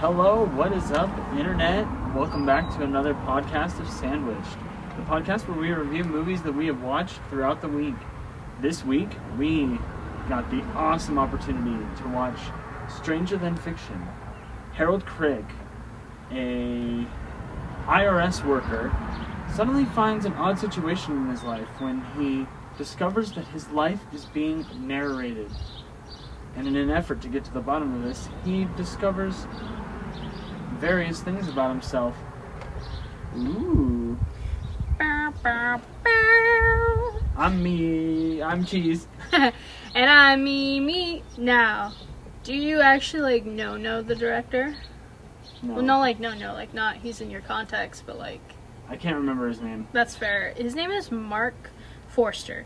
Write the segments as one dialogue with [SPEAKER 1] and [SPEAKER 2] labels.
[SPEAKER 1] Hello, what is up, Internet? Welcome back to another podcast of Sandwiched, the podcast where we review movies that we have watched throughout the week. This week, we got the awesome opportunity to watch Stranger Than Fiction. Harold Craig, a IRS worker, suddenly finds an odd situation in his life when he discovers that his life is being narrated. And in an effort to get to the bottom of this, he discovers various things about himself. Ooh. I'm me. I'm Cheese.
[SPEAKER 2] And I'm me. Now, do you actually, know the director?
[SPEAKER 1] No.
[SPEAKER 2] Well, no, not he's in your context, but,
[SPEAKER 1] I can't remember his name.
[SPEAKER 2] That's fair. His name is Mark Forster,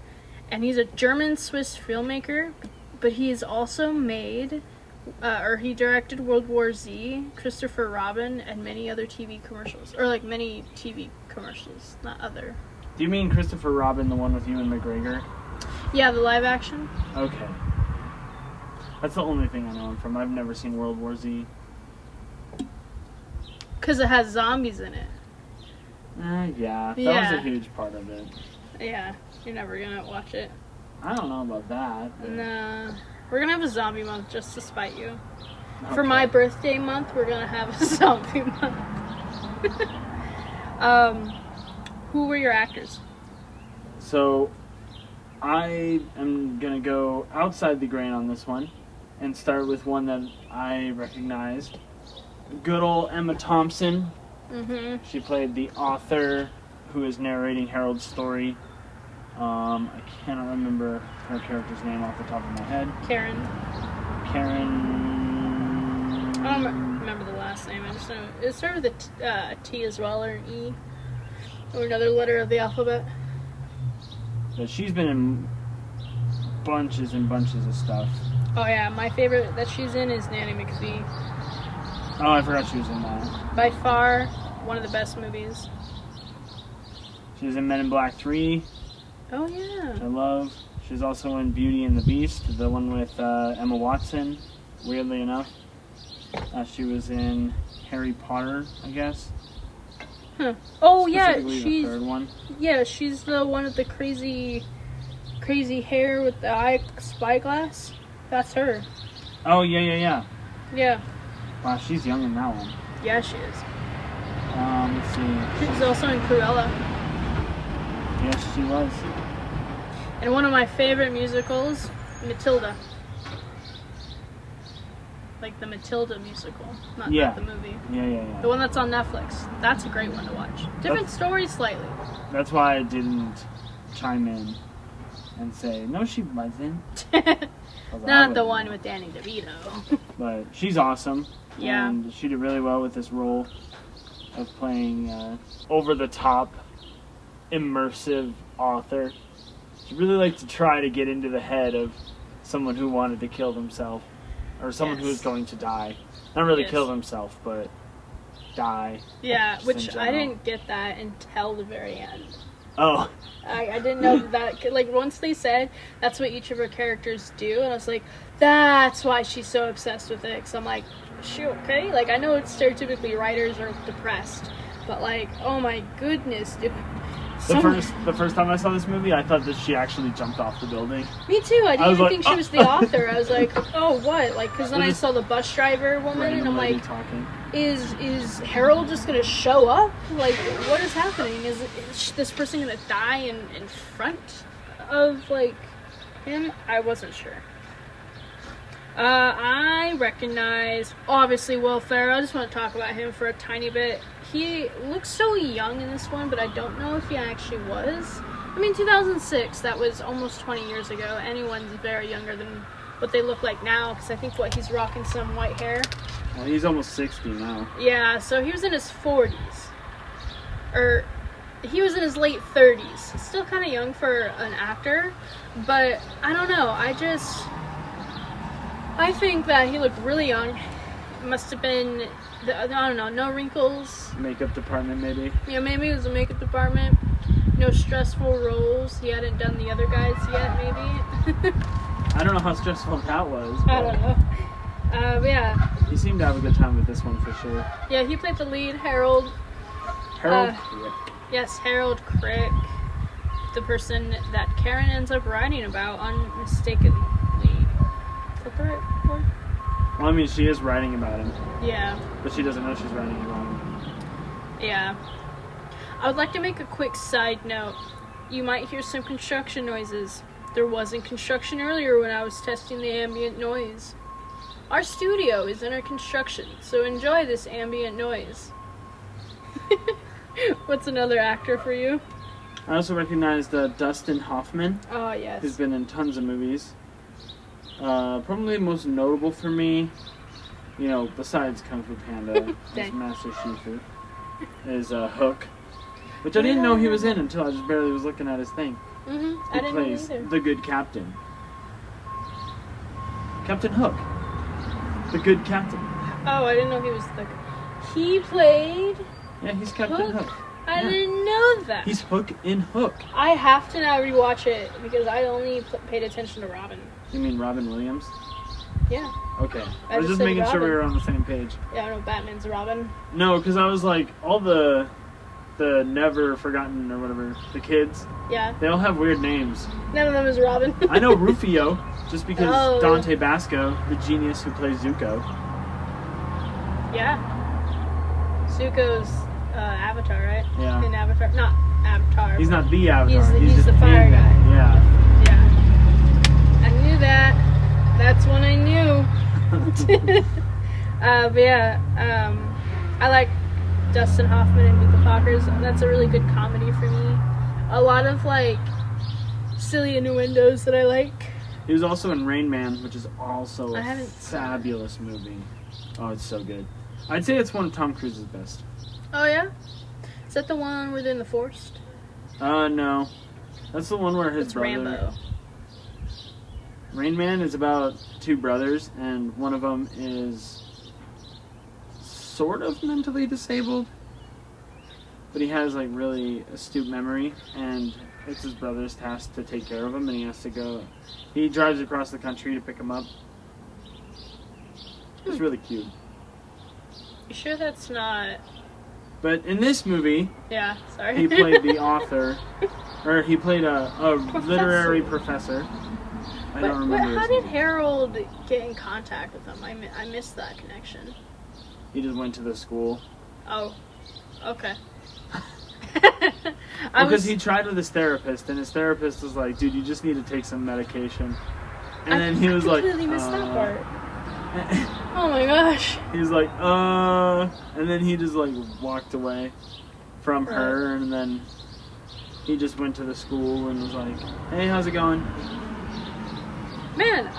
[SPEAKER 2] and he's a German-Swiss filmmaker, but he's also made... he directed World War Z, Christopher Robin, and many other TV commercials. Or, many TV commercials, not other.
[SPEAKER 1] Do you mean Christopher Robin, the one with Ewan McGregor?
[SPEAKER 2] Yeah, the live action.
[SPEAKER 1] Okay. That's the only thing I know him from. I've never seen World War Z.
[SPEAKER 2] Because it has zombies in it.
[SPEAKER 1] Yeah. That
[SPEAKER 2] Yeah.
[SPEAKER 1] was a huge part of it.
[SPEAKER 2] Yeah, you're never gonna watch it.
[SPEAKER 1] I don't know about that. But...
[SPEAKER 2] Nah. We're gonna have a zombie month just to spite you.
[SPEAKER 1] Okay.
[SPEAKER 2] For my birthday month, we're gonna have a zombie month. Who were your actors?
[SPEAKER 1] So, I am gonna go outside the grain on this one and start with one that I recognized. Good old Emma Thompson.
[SPEAKER 2] Mm-hmm.
[SPEAKER 1] She played the author who is narrating Harold's story. I cannot remember her character's name off the top of my head.
[SPEAKER 2] Karen. I don't remember the last name. I just know it started with a T as well, or an E, or another letter of the alphabet.
[SPEAKER 1] But she's been in bunches and bunches of stuff.
[SPEAKER 2] Oh yeah, my favorite that she's in is Nanny McPhee.
[SPEAKER 1] Oh, I forgot she was in that.
[SPEAKER 2] By far, one of the best movies.
[SPEAKER 1] She was in Men in Black 3.
[SPEAKER 2] Oh yeah.
[SPEAKER 1] Which I love. She's also in Beauty and the Beast, the one with Emma Watson, weirdly enough. She was in Harry Potter, I guess.
[SPEAKER 2] Huh. Oh yeah,
[SPEAKER 1] Specifically
[SPEAKER 2] she's
[SPEAKER 1] the third one.
[SPEAKER 2] Yeah, she's the one with the crazy hair with the eye spyglass. That's her.
[SPEAKER 1] Oh yeah.
[SPEAKER 2] Yeah.
[SPEAKER 1] Wow, she's young in that one.
[SPEAKER 2] Yeah, she is.
[SPEAKER 1] Let's see.
[SPEAKER 2] She's also in Cruella.
[SPEAKER 1] Yes, she was.
[SPEAKER 2] And one of my favorite musicals, Matilda. Like the Matilda musical, not the movie.
[SPEAKER 1] Yeah.
[SPEAKER 2] The one that's on Netflix. That's a great one to watch. Different story slightly.
[SPEAKER 1] That's why I didn't chime in and say, no, she wasn't.
[SPEAKER 2] Not the one with Danny DeVito.
[SPEAKER 1] But she's awesome.
[SPEAKER 2] Yeah.
[SPEAKER 1] And she did really well with this role of playing over-the-top, immersive author. She really liked to try to get into the head of someone who wanted to kill themselves. Or someone who was going to die. Not really kill themselves, but die.
[SPEAKER 2] Yeah, which I didn't get that until the very end.
[SPEAKER 1] Oh.
[SPEAKER 2] I didn't know that. Once they said that's what each of her characters do, and I was like, that's why she's so obsessed with it. Because I'm like, is she okay? I know it's stereotypically writers are depressed, but oh my goodness, dude.
[SPEAKER 1] The first time I saw this movie, I thought that she actually jumped off the building.
[SPEAKER 2] Me too. I didn't even think she was the author. I was like, oh, what? Because then I saw the bus driver woman, and I'm like, is Harold just gonna show up? What is happening? Is this person gonna die in front of him? I wasn't sure. I recognize, obviously, Will Ferrell. I just want to talk about him for a tiny bit. He looks so young in this one, but I don't know if he actually was. 2006, that was almost 20 years ago. Anyone's very younger than what they look like now, because I think, he's rocking some white hair.
[SPEAKER 1] Well, he's almost 60 now.
[SPEAKER 2] Yeah, so he was in his 40s. Or, he was in his late 30s. Still kind of young for an actor, but I don't know. I think that he looked really young. Must have been, I don't know, no wrinkles.
[SPEAKER 1] Makeup department, maybe?
[SPEAKER 2] Yeah, maybe it was a makeup department. No stressful roles. He hadn't done the other guys yet, maybe.
[SPEAKER 1] I don't know how stressful that was.
[SPEAKER 2] I don't know. But yeah,
[SPEAKER 1] He seemed to have a good time with this one for sure.
[SPEAKER 2] Yeah, he played the lead, Harold.
[SPEAKER 1] Harold Crick.
[SPEAKER 2] Yes, Harold Crick. The person that Karen ends up writing about unmistakably. Is that the right word?
[SPEAKER 1] Well, I mean, she is writing about him.
[SPEAKER 2] Yeah.
[SPEAKER 1] But she doesn't know she's writing about him.
[SPEAKER 2] Yeah. I would like to make a quick side note. You might hear some construction noises. There wasn't construction earlier when I was testing the ambient noise. Our studio is under construction, so enjoy this ambient noise. What's another actor for you?
[SPEAKER 1] I also recognized Dustin Hoffman.
[SPEAKER 2] Oh, yes.
[SPEAKER 1] Who's been in tons of movies. Probably most notable for me, besides Kung Fu Panda, as Master Shifu, is Hook. Which I didn't know he was in until I just barely was looking at his thing.
[SPEAKER 2] Mm-hmm.
[SPEAKER 1] He plays the good captain. Captain Hook. The good captain.
[SPEAKER 2] Oh, I didn't know he was He played...
[SPEAKER 1] Yeah, he's Captain Hook.
[SPEAKER 2] I didn't know that.
[SPEAKER 1] He's Hook in Hook.
[SPEAKER 2] I have to now rewatch it because I only paid attention to Robin.
[SPEAKER 1] You mean Robin Williams?
[SPEAKER 2] Yeah.
[SPEAKER 1] Okay. I was just making sure we were on the same page.
[SPEAKER 2] Yeah, I know Batman's Robin.
[SPEAKER 1] No, because I was like, all the never forgotten or whatever, the kids.
[SPEAKER 2] Yeah.
[SPEAKER 1] They all have weird names.
[SPEAKER 2] None of them is Robin.
[SPEAKER 1] I know Rufio, just because
[SPEAKER 2] Oh.
[SPEAKER 1] Dante Basco, the genius who plays Zuko.
[SPEAKER 2] Yeah. Zuko's Avatar, right?
[SPEAKER 1] Yeah.
[SPEAKER 2] In Avatar. Not Avatar.
[SPEAKER 1] He's not the Avatar.
[SPEAKER 2] He's
[SPEAKER 1] just
[SPEAKER 2] the fire
[SPEAKER 1] in
[SPEAKER 2] guy.
[SPEAKER 1] it. Yeah.
[SPEAKER 2] Yeah. I knew that. That's when I knew. But yeah, I like Dustin Hoffman and Meet the Fockers. That's a really good comedy for me. A lot of silly innuendos that I like.
[SPEAKER 1] He was also in Rain Man, which is also
[SPEAKER 2] I
[SPEAKER 1] a
[SPEAKER 2] haven't
[SPEAKER 1] fabulous movie. Oh, it's so good. I'd say it's one of Tom Cruise's best.
[SPEAKER 2] Oh yeah? Is that the one within the forest?
[SPEAKER 1] No. That's the one where his
[SPEAKER 2] It's
[SPEAKER 1] brother...
[SPEAKER 2] Rambo.
[SPEAKER 1] Rain Man is about two brothers, and one of them is sort of mentally disabled, but he has really astute memory, and it's his brother's task to take care of him, and he has to go. He drives across the country to pick him up. It's really cute.
[SPEAKER 2] You sure that's not...
[SPEAKER 1] But in this movie,
[SPEAKER 2] Yeah, sorry.
[SPEAKER 1] he played the author, or he played a literary professor. I don't remember.
[SPEAKER 2] But how
[SPEAKER 1] his
[SPEAKER 2] did
[SPEAKER 1] name.
[SPEAKER 2] Harold get in contact with him? I missed that connection.
[SPEAKER 1] He just went to the school.
[SPEAKER 2] Oh, okay.
[SPEAKER 1] Because he tried with his therapist, and his therapist was like, "Dude, you just need to take some medication." And then he was like,
[SPEAKER 2] I completely missed that part. Oh my gosh.
[SPEAKER 1] He's like, and then he just walked away from her, and then he just went to the school and was like, "Hey, how's it going?"
[SPEAKER 2] Man,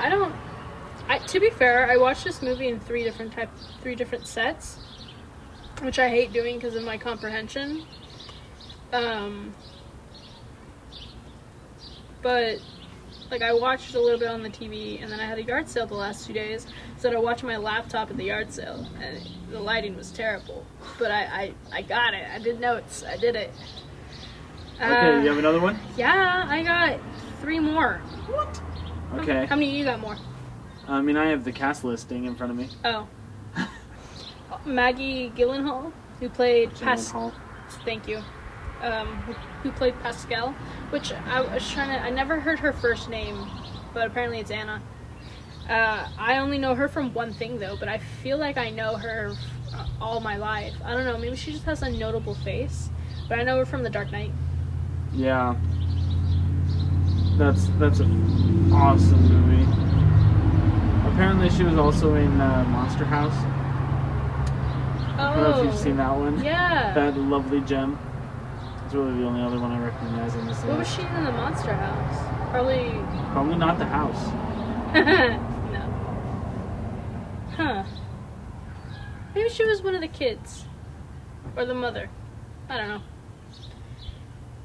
[SPEAKER 2] to be fair, I watched this movie in three different sets, which I hate doing because of my comprehension. But I watched a little bit on the TV, and then I had a yard sale the last 2 days, so I watched my laptop at the yard sale, and the lighting was terrible. But I got it. I did notes. I did it.
[SPEAKER 1] Okay, you have another one?
[SPEAKER 2] Yeah, I got 3 more.
[SPEAKER 1] What? Okay.
[SPEAKER 2] How many you got more?
[SPEAKER 1] I mean, I have the cast listing in front of me.
[SPEAKER 2] Oh. Maggie Gyllenhaal, who played
[SPEAKER 1] Gyllenhaal.
[SPEAKER 2] Thank you. Who played Pascal, which I was I never heard her first name, but apparently it's Anna. I only know her from one thing though, but I feel like I know her all my life. I don't know, maybe she just has a notable face, but I know her from The Dark Knight.
[SPEAKER 1] Yeah. That's an awesome movie. Apparently she was also in Monster House. I don't know if you've seen that one.
[SPEAKER 2] Yeah.
[SPEAKER 1] That lovely gem. It's really the only other one I recognize in this
[SPEAKER 2] What was she in the Monster House? Probably
[SPEAKER 1] not the house.
[SPEAKER 2] No. Huh. Maybe she was one of the kids. Or the mother. I don't know.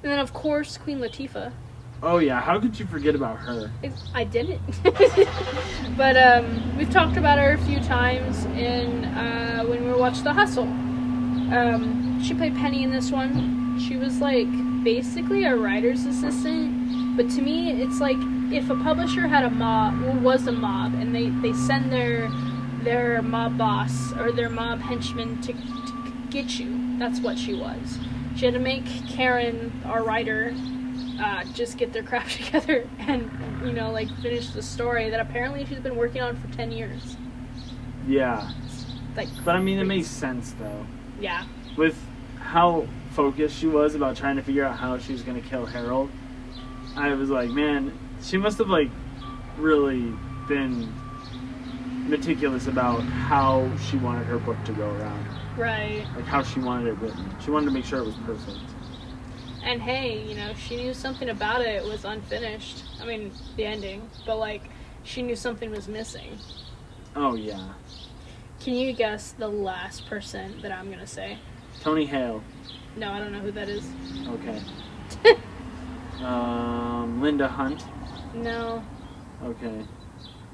[SPEAKER 2] And then, of course, Queen Latifah.
[SPEAKER 1] Oh, yeah. How could you forget about her?
[SPEAKER 2] I didn't. But we've talked about her a few times when we watched The Hustle. She played Penny in this one. She was basically a writer's assistant. But to me, it's like if a publisher had was a mob, and they send their mob boss or their mob henchman to get you. That's what she was. She had to make Karen, our writer, just get their crap together and, like, finish the story that apparently she's been working on for 10 years.
[SPEAKER 1] Yeah.
[SPEAKER 2] Like,
[SPEAKER 1] but I mean, it makes sense, though.
[SPEAKER 2] Yeah.
[SPEAKER 1] With how focused she was about trying to figure out how she was going to kill Harold, I was like, man, she must have, like, really been meticulous about how she wanted her book to go around.
[SPEAKER 2] Right.
[SPEAKER 1] Like, how she wanted it written. She wanted to make sure it was perfect.
[SPEAKER 2] And hey, she knew something about it was unfinished. I mean, the ending. But, like, she knew something was missing.
[SPEAKER 1] Oh, yeah.
[SPEAKER 2] Can you guess the last person that I'm going to say?
[SPEAKER 1] Tony Hale.
[SPEAKER 2] No, I don't know who that is.
[SPEAKER 1] Okay. Linda Hunt.
[SPEAKER 2] No.
[SPEAKER 1] Okay.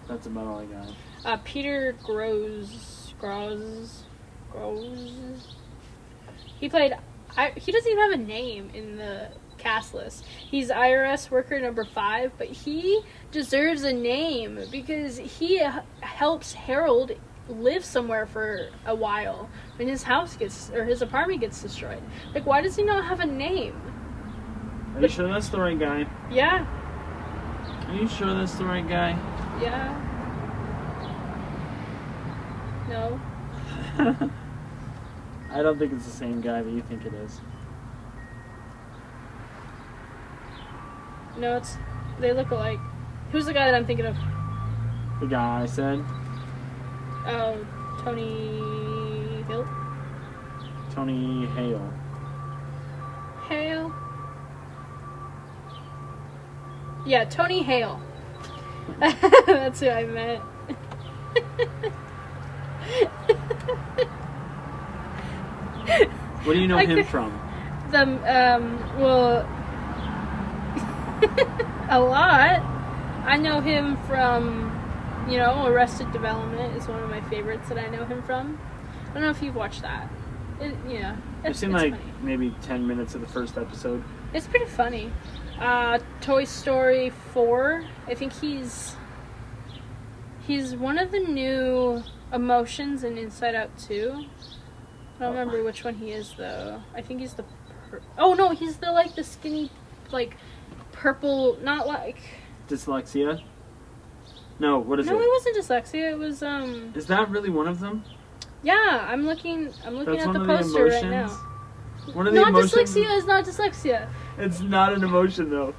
[SPEAKER 1] That's about all I got.
[SPEAKER 2] Peter Grosz. He played... he doesn't even have a name in the cast list. He's IRS worker number 5, but he deserves a name because he helps Harold live somewhere for a while when his his apartment gets destroyed. Like, why does he not have a name?
[SPEAKER 1] Are you sure that's the right guy?
[SPEAKER 2] Yeah.
[SPEAKER 1] Are you sure that's the right guy?
[SPEAKER 2] Yeah. No.
[SPEAKER 1] I don't think it's the same guy that you think it is.
[SPEAKER 2] No, they look alike. Who's the guy that I'm thinking of?
[SPEAKER 1] The guy I said?
[SPEAKER 2] Oh, Tony Hill?
[SPEAKER 1] Tony Hale.
[SPEAKER 2] Hale? Yeah, Tony Hale. That's who I meant.
[SPEAKER 1] What do you know him from?
[SPEAKER 2] Well, a lot. I know him from, Arrested Development is one of my favorites that I know him from. I don't know if you've watched that.
[SPEAKER 1] I've seen like funny. Maybe 10 minutes of the first episode.
[SPEAKER 2] It's pretty funny. Toy Story 4. I think he's one of the new emotions in Inside Out 2. I don't remember which one he is though. I think he's the he's the skinny, like, purple, not like
[SPEAKER 1] dyslexia. No, what is it?
[SPEAKER 2] No, it wasn't dyslexia. It was
[SPEAKER 1] Is that really one of them?
[SPEAKER 2] Yeah, I'm looking
[SPEAKER 1] That's
[SPEAKER 2] at
[SPEAKER 1] one
[SPEAKER 2] the
[SPEAKER 1] of
[SPEAKER 2] poster
[SPEAKER 1] the
[SPEAKER 2] right now.
[SPEAKER 1] One of the
[SPEAKER 2] Not
[SPEAKER 1] emotions.
[SPEAKER 2] dyslexia is not dyslexia.
[SPEAKER 1] It's not an emotion though.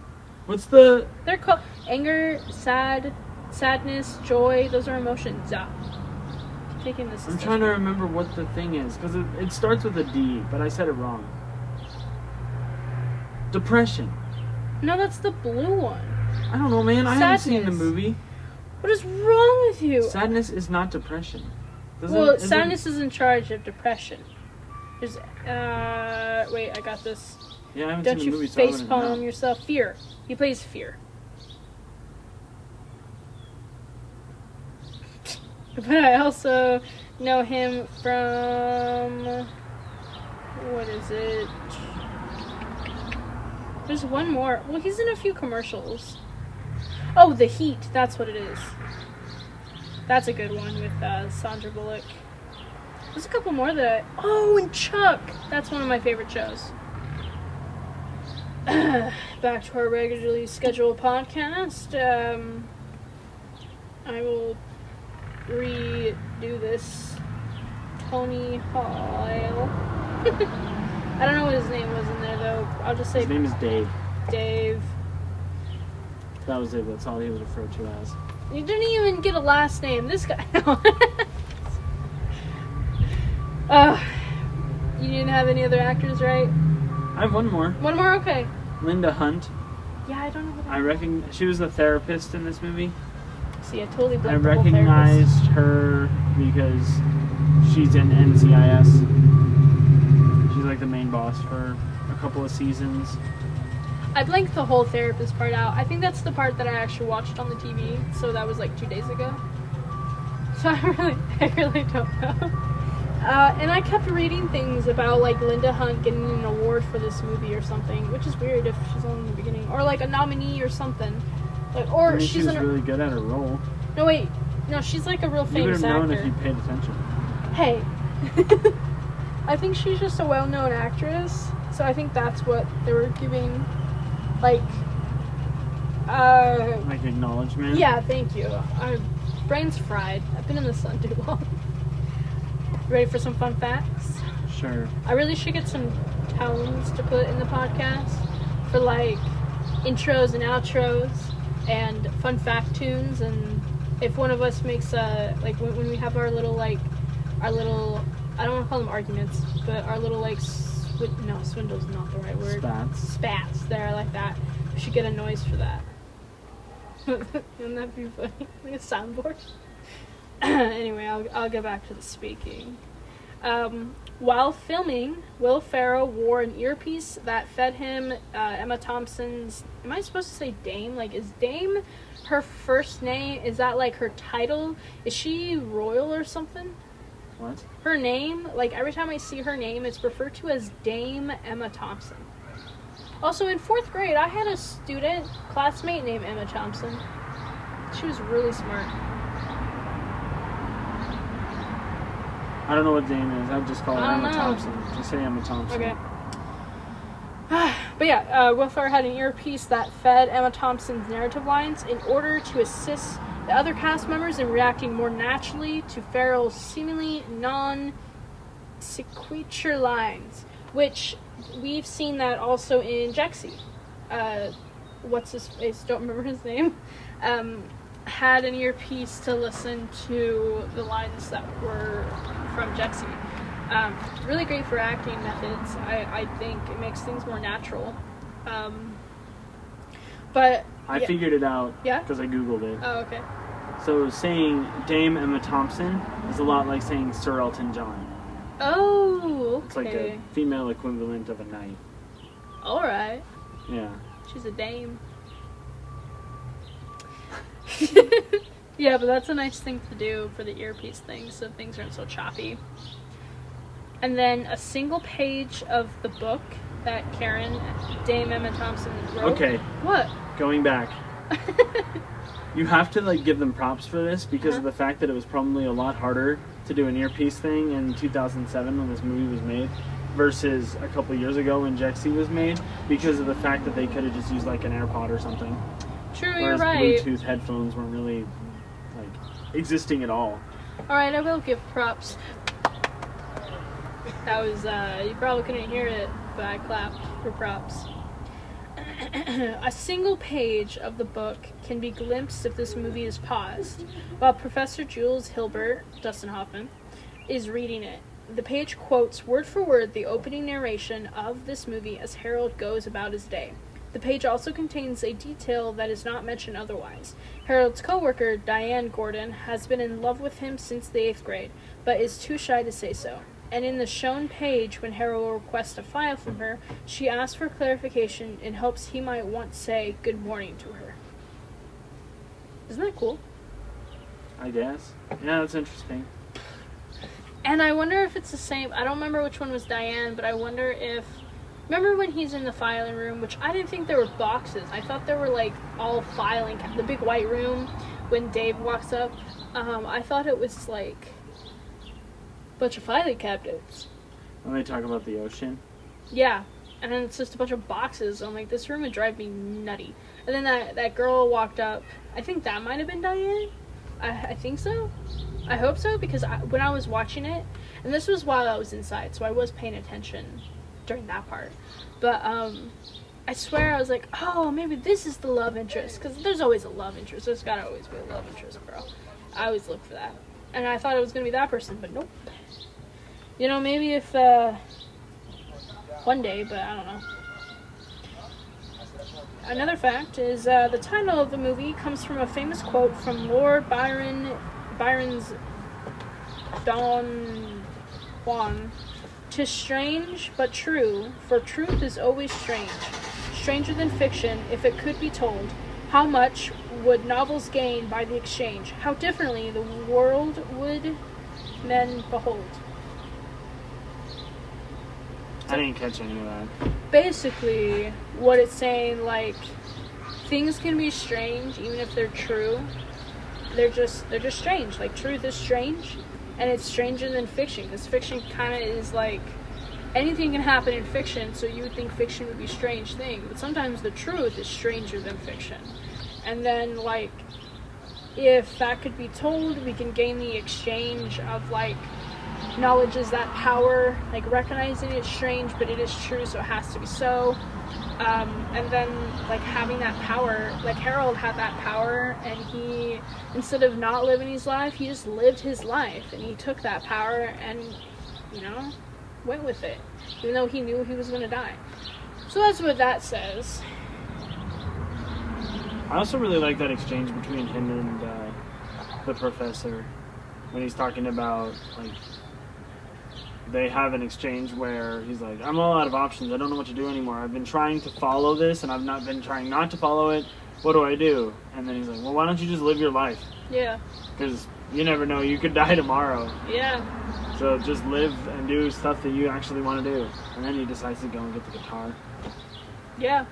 [SPEAKER 1] What's the?
[SPEAKER 2] They're called anger, sadness, joy. Those are emotions. Yeah. Taking this.
[SPEAKER 1] I'm trying to remember what the thing is because it starts with a D, but I said it wrong. Depression.
[SPEAKER 2] No, that's the blue one.
[SPEAKER 1] I don't know, man. I haven't seen the movie.
[SPEAKER 2] What is wrong with you?
[SPEAKER 1] Sadness is not depression.
[SPEAKER 2] Sadness is in charge of depression. There's wait, I got this.
[SPEAKER 1] Yeah, I haven't
[SPEAKER 2] Don't
[SPEAKER 1] seen the
[SPEAKER 2] you
[SPEAKER 1] movie, so
[SPEAKER 2] face palm yourself? Fear. He plays Fear. But I also know him from... What is it? There's one more. Well, he's in a few commercials. Oh, The Heat. That's what it is. That's a good one with Sandra Bullock. There's a couple more that Oh, and Chuck. That's one of my favorite shows. Back to our regularly scheduled podcast. I will redo this. Tony Hale. I don't know what his name was in there though. I'll just say
[SPEAKER 1] his name is Dave.
[SPEAKER 2] Dave.
[SPEAKER 1] That was it. That's all he was referred to as.
[SPEAKER 2] You didn't even get a last name. This guy. You didn't have any other actors, right?
[SPEAKER 1] I have one more.
[SPEAKER 2] One more, okay.
[SPEAKER 1] Linda Hunt.
[SPEAKER 2] Yeah, I don't know what
[SPEAKER 1] I reckon she was the therapist in this movie.
[SPEAKER 2] See, I totally
[SPEAKER 1] I
[SPEAKER 2] blanked the whole
[SPEAKER 1] recognized
[SPEAKER 2] therapist.
[SPEAKER 1] her because she's in NCIS. She's like the main boss for a couple of seasons.
[SPEAKER 2] I blanked the whole therapist part out. I think that's the part that I actually watched on the TV, so that was like 2 days ago. So I really don't know. And I kept reading things about like Linda Hunt getting an award for this movie or something, which is weird if she's only in the beginning, or like a nominee or something. Like, or
[SPEAKER 1] I mean,
[SPEAKER 2] she's
[SPEAKER 1] she was really good at her role.
[SPEAKER 2] No wait, No, she's like a real
[SPEAKER 1] You would
[SPEAKER 2] famous
[SPEAKER 1] have known
[SPEAKER 2] actor.
[SPEAKER 1] if you paid attention.
[SPEAKER 2] Hey. I think she's just a well-known actress, so I think that's what they were giving, like,
[SPEAKER 1] Like acknowledgement?
[SPEAKER 2] yeah, thank you. Brain's fried. I've been in the sun too long. Ready for some fun facts?
[SPEAKER 1] Sure.
[SPEAKER 2] I really should get some tones to put in the podcast for, like, intros and outros and fun fact tunes, and if one of us makes like when we have our little I don't want to call them arguments, but our little like swindle's not the right word. Spats there, I like that. We should get a noise for that. Wouldn't that be funny? Like a soundboard. Anyway, I'll get back to the speaking. While filming, Will Ferrell wore an earpiece that fed him Emma Thompson's... Am I supposed to say Dame? Like, is Dame her first name? Is that, like, her title? Is she royal or something?
[SPEAKER 1] What?
[SPEAKER 2] Her name, like, every time I see her name, it's referred to as Dame Emma Thompson. Also, in 4th grade, I had a classmate named Emma Thompson. She was really smart.
[SPEAKER 1] I don't know what Dame is. I'd just call her Emma
[SPEAKER 2] know.
[SPEAKER 1] Thompson. Just say Emma Thompson.
[SPEAKER 2] Okay. But yeah, Will Ferrell had an earpiece that fed Emma Thompson's narrative lines in order to assist the other cast members in reacting more naturally to Ferrell's seemingly non-sequitur lines, which we've seen that also in Jexy. What's his face? Don't remember his name. Had an earpiece to listen to the lines that were from Jexy. Really great for acting methods. I think it makes things more natural. But
[SPEAKER 1] I figured it out
[SPEAKER 2] Yeah?
[SPEAKER 1] because I Googled it.
[SPEAKER 2] Oh, okay.
[SPEAKER 1] So saying Dame Emma Thompson is a lot like saying Sir Elton John.
[SPEAKER 2] Oh, okay.
[SPEAKER 1] It's like a female equivalent of a knight.
[SPEAKER 2] Alright.
[SPEAKER 1] Yeah.
[SPEAKER 2] She's a dame. Yeah, but that's a nice thing to do for the earpiece thing, so things aren't so choppy. And then a single page of the book that Dame Emma Thompson wrote.
[SPEAKER 1] Okay.
[SPEAKER 2] What?
[SPEAKER 1] Going back. You have to like give them props for this because of the fact that it was probably a lot harder to do an earpiece thing in 2007 when this movie was made versus a couple years ago when Jexy was made because of the fact that they could have just used like an AirPod or something.
[SPEAKER 2] True,
[SPEAKER 1] Whereas
[SPEAKER 2] you're right.
[SPEAKER 1] Bluetooth headphones weren't really like existing at all.
[SPEAKER 2] Alright, I will give props. That was, you probably couldn't hear it, but I clapped for props. A single page of the book can be glimpsed if this movie is paused, while Professor Jules Hilbert, Dustin Hoffman, is reading it. The page quotes word for word the opening narration of this movie as Harold goes about his day. The page also contains a detail that is not mentioned otherwise. Harold's co-worker, Diane Gordon, has been in love with him since the 8th grade, but is too shy to say so. And in the shown page, when Harold requests a file from her, she asks for clarification in hopes he might want to say good morning to her. Isn't that cool?
[SPEAKER 1] I guess. Yeah, that's interesting.
[SPEAKER 2] And I wonder if it's the same. I don't remember which one was Diane, but I wonder if... Remember when he's in the filing room, which I didn't think there were boxes. I thought there were, like, all filing... The big white room when Dave walks up. I thought it was, like... bunch of filing cabinets.
[SPEAKER 1] When they talk about the ocean.
[SPEAKER 2] Yeah, and then it's just a bunch of boxes. I'm like, this room would drive me nutty. And then that girl walked up. I think that might have been Diane. I think so. I hope so, because when I was watching it, and this was while I was inside, so I was paying attention during that part. But I swear I was like, oh, maybe this is the love interest, because there's always a love interest. There's gotta always be a love interest, bro. I always look for that. And I thought it was gonna be that person, but nope. You know, maybe if, one day, but I don't know. Another fact is, the title of the movie comes from a famous quote from Lord Byron's Don Juan. "'Tis strange, but true, for truth is always strange. Stranger than fiction, if it could be told. How much would novels gain by the exchange? How differently the world would men behold."
[SPEAKER 1] I didn't catch any of that.
[SPEAKER 2] Basically, what it's saying, like, things can be strange even if they're true. they're just strange. Like, truth is strange, and it's stranger than fiction, because fiction kind of is like, anything can happen in fiction, so you would think fiction would be a strange thing, but sometimes the truth is stranger than fiction. And then, like, if that could be told, we can gain the exchange of, like, knowledge is that power, like, recognizing it's strange, but it is true, so it has to be so. And then, like, having that power, like, Harold had that power, and he, instead of not living his life, he just lived his life, and he took that power and, went with it, even though he knew he was going to die. So that's what that says.
[SPEAKER 1] I also really like that exchange between him and the professor when he's talking about, like, they have an exchange where he's like, I'm all out of options. I don't know what to do anymore. I've been trying to follow this, and I've not been trying not to follow it. What do I do? And then he's like, well, why don't you just live your life?
[SPEAKER 2] Yeah.
[SPEAKER 1] Because you never know. You could die tomorrow.
[SPEAKER 2] Yeah.
[SPEAKER 1] So just live and do stuff that you actually want to do. And then he decides to go and get the guitar.
[SPEAKER 2] Yeah.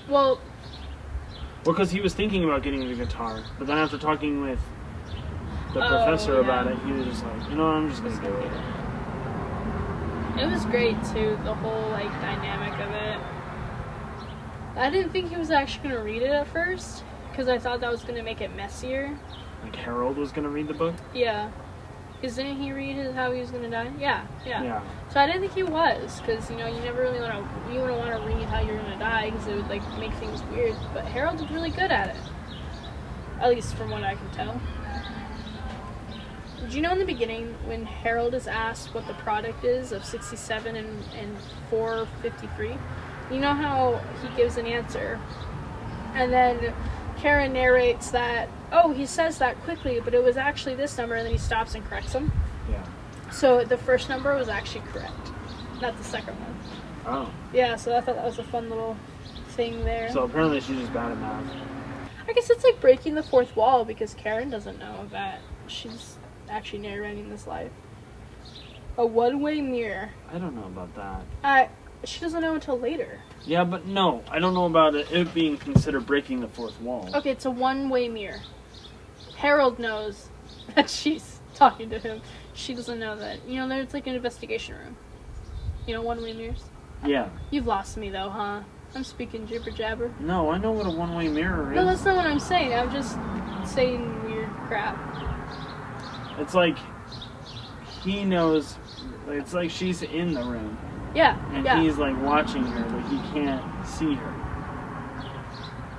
[SPEAKER 2] Well,
[SPEAKER 1] because he was thinking about getting the guitar. But then after talking with the professor about it, he was just like, I'm just going to do it.
[SPEAKER 2] It was great, too, the whole, like, dynamic of it. I didn't think he was actually going to read it at first, because I thought that was going to make it messier.
[SPEAKER 1] Like Harold was going to read the book?
[SPEAKER 2] Yeah. Because didn't he read how he was going to die? Yeah. So I didn't think he was, because, you never really want to read how you're going to die, because it would, like, make things weird. But Harold's really good at it. At least from what I can tell. Did you know in the beginning, when Harold is asked what the product is of 67 and 453, you know how he gives an answer, and then Karen narrates that, he says that quickly, but it was actually this number, and then he stops and corrects him.
[SPEAKER 1] Yeah.
[SPEAKER 2] So the first number was actually correct, not the second one.
[SPEAKER 1] Oh.
[SPEAKER 2] Yeah, so I thought that was a fun little thing there.
[SPEAKER 1] So apparently she's just bad at math.
[SPEAKER 2] I guess it's like breaking the fourth wall, because Karen doesn't know that she's actually narrating this life. A one-way mirror.
[SPEAKER 1] I don't know about that.
[SPEAKER 2] She doesn't know until later.
[SPEAKER 1] Yeah, but no, I don't know about it being considered breaking the fourth wall.
[SPEAKER 2] Okay, it's a one-way mirror. Harold knows that she's talking to him. She doesn't know that. There's like an investigation room. One-way mirrors.
[SPEAKER 1] Yeah.
[SPEAKER 2] You've lost me though, huh? I'm speaking jibber jabber.
[SPEAKER 1] No, I know what a one-way mirror is.
[SPEAKER 2] No, that's not what I'm saying. I'm just saying weird crap.
[SPEAKER 1] It's like he knows. It's like she's in the room.
[SPEAKER 2] Yeah.
[SPEAKER 1] And he's like watching her, but he can't see her.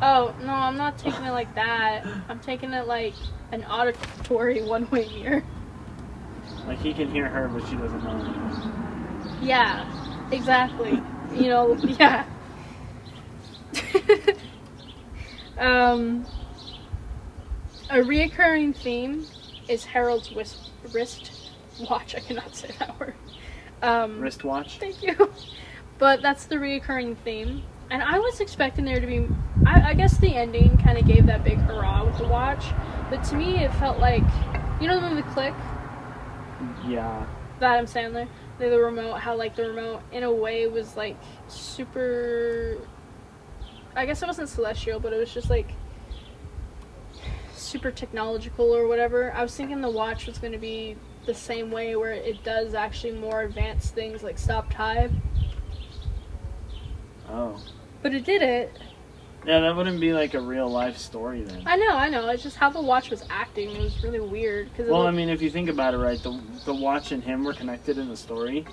[SPEAKER 2] Oh, no, I'm not taking it like that. I'm taking it like an auditory one-way mirror.
[SPEAKER 1] Like he can hear her, but she doesn't know anything.
[SPEAKER 2] Yeah, exactly. Yeah. A reoccurring theme is Harold's wrist watch. I cannot say that word.
[SPEAKER 1] Wristwatch?
[SPEAKER 2] Thank you. But that's the reoccurring theme. And I was expecting there to be... I guess the ending kind of gave that big hurrah with the watch. But to me, it felt like... You know the movie Click?
[SPEAKER 1] Yeah.
[SPEAKER 2] That Adam Sandler? The remote, how, like, the remote, in a way, was, like, super... I guess it wasn't celestial, but it was just, like... super technological or whatever. I was thinking the watch was going to be the same way, where it does actually more advanced things like stop time.
[SPEAKER 1] Oh.
[SPEAKER 2] But it didn't.
[SPEAKER 1] Yeah, that wouldn't be like a real life story then.
[SPEAKER 2] I know. It's just how the watch was acting. It was really weird.
[SPEAKER 1] Well, I mean, if you think about it, right, the watch and him were connected in the story.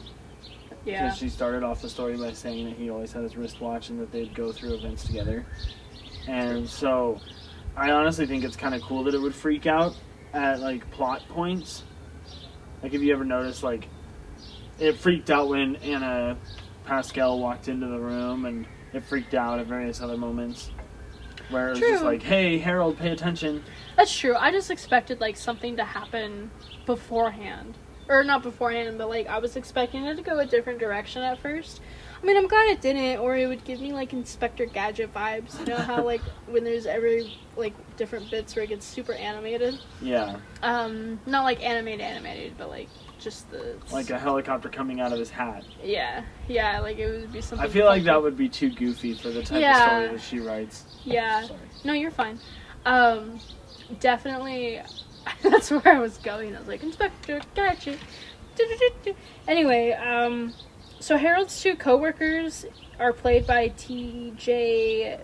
[SPEAKER 2] Yeah.
[SPEAKER 1] Because she started off the story by saying that he always had his wristwatch and that they'd go through events together. And so, I honestly think it's kind of cool that it would freak out at, like, plot points. Like, if you ever noticed, like, it freaked out when Anna Pascal walked into the room, and it freaked out at various other moments. Where it was just like, hey, Harold, pay attention.
[SPEAKER 2] That's true. I just expected, like, something to happen beforehand. Or not beforehand, but, like, I was expecting it to go a different direction at first. I mean, I'm glad it didn't, or it would give me, like, Inspector Gadget vibes. You know how, like, when there's every, like, different bits where it gets super animated?
[SPEAKER 1] Yeah.
[SPEAKER 2] Not, like, animated, but, like, just the...
[SPEAKER 1] Like a helicopter coming out of his hat.
[SPEAKER 2] Yeah, like, it would be something...
[SPEAKER 1] I feel like that would be too goofy for the type of story that she writes.
[SPEAKER 2] Yeah.
[SPEAKER 1] Sorry.
[SPEAKER 2] No, you're fine. definitely, that's where I was going. I was like, Inspector Gadget. Anyway, so Harold's two co-workers are played by T.J.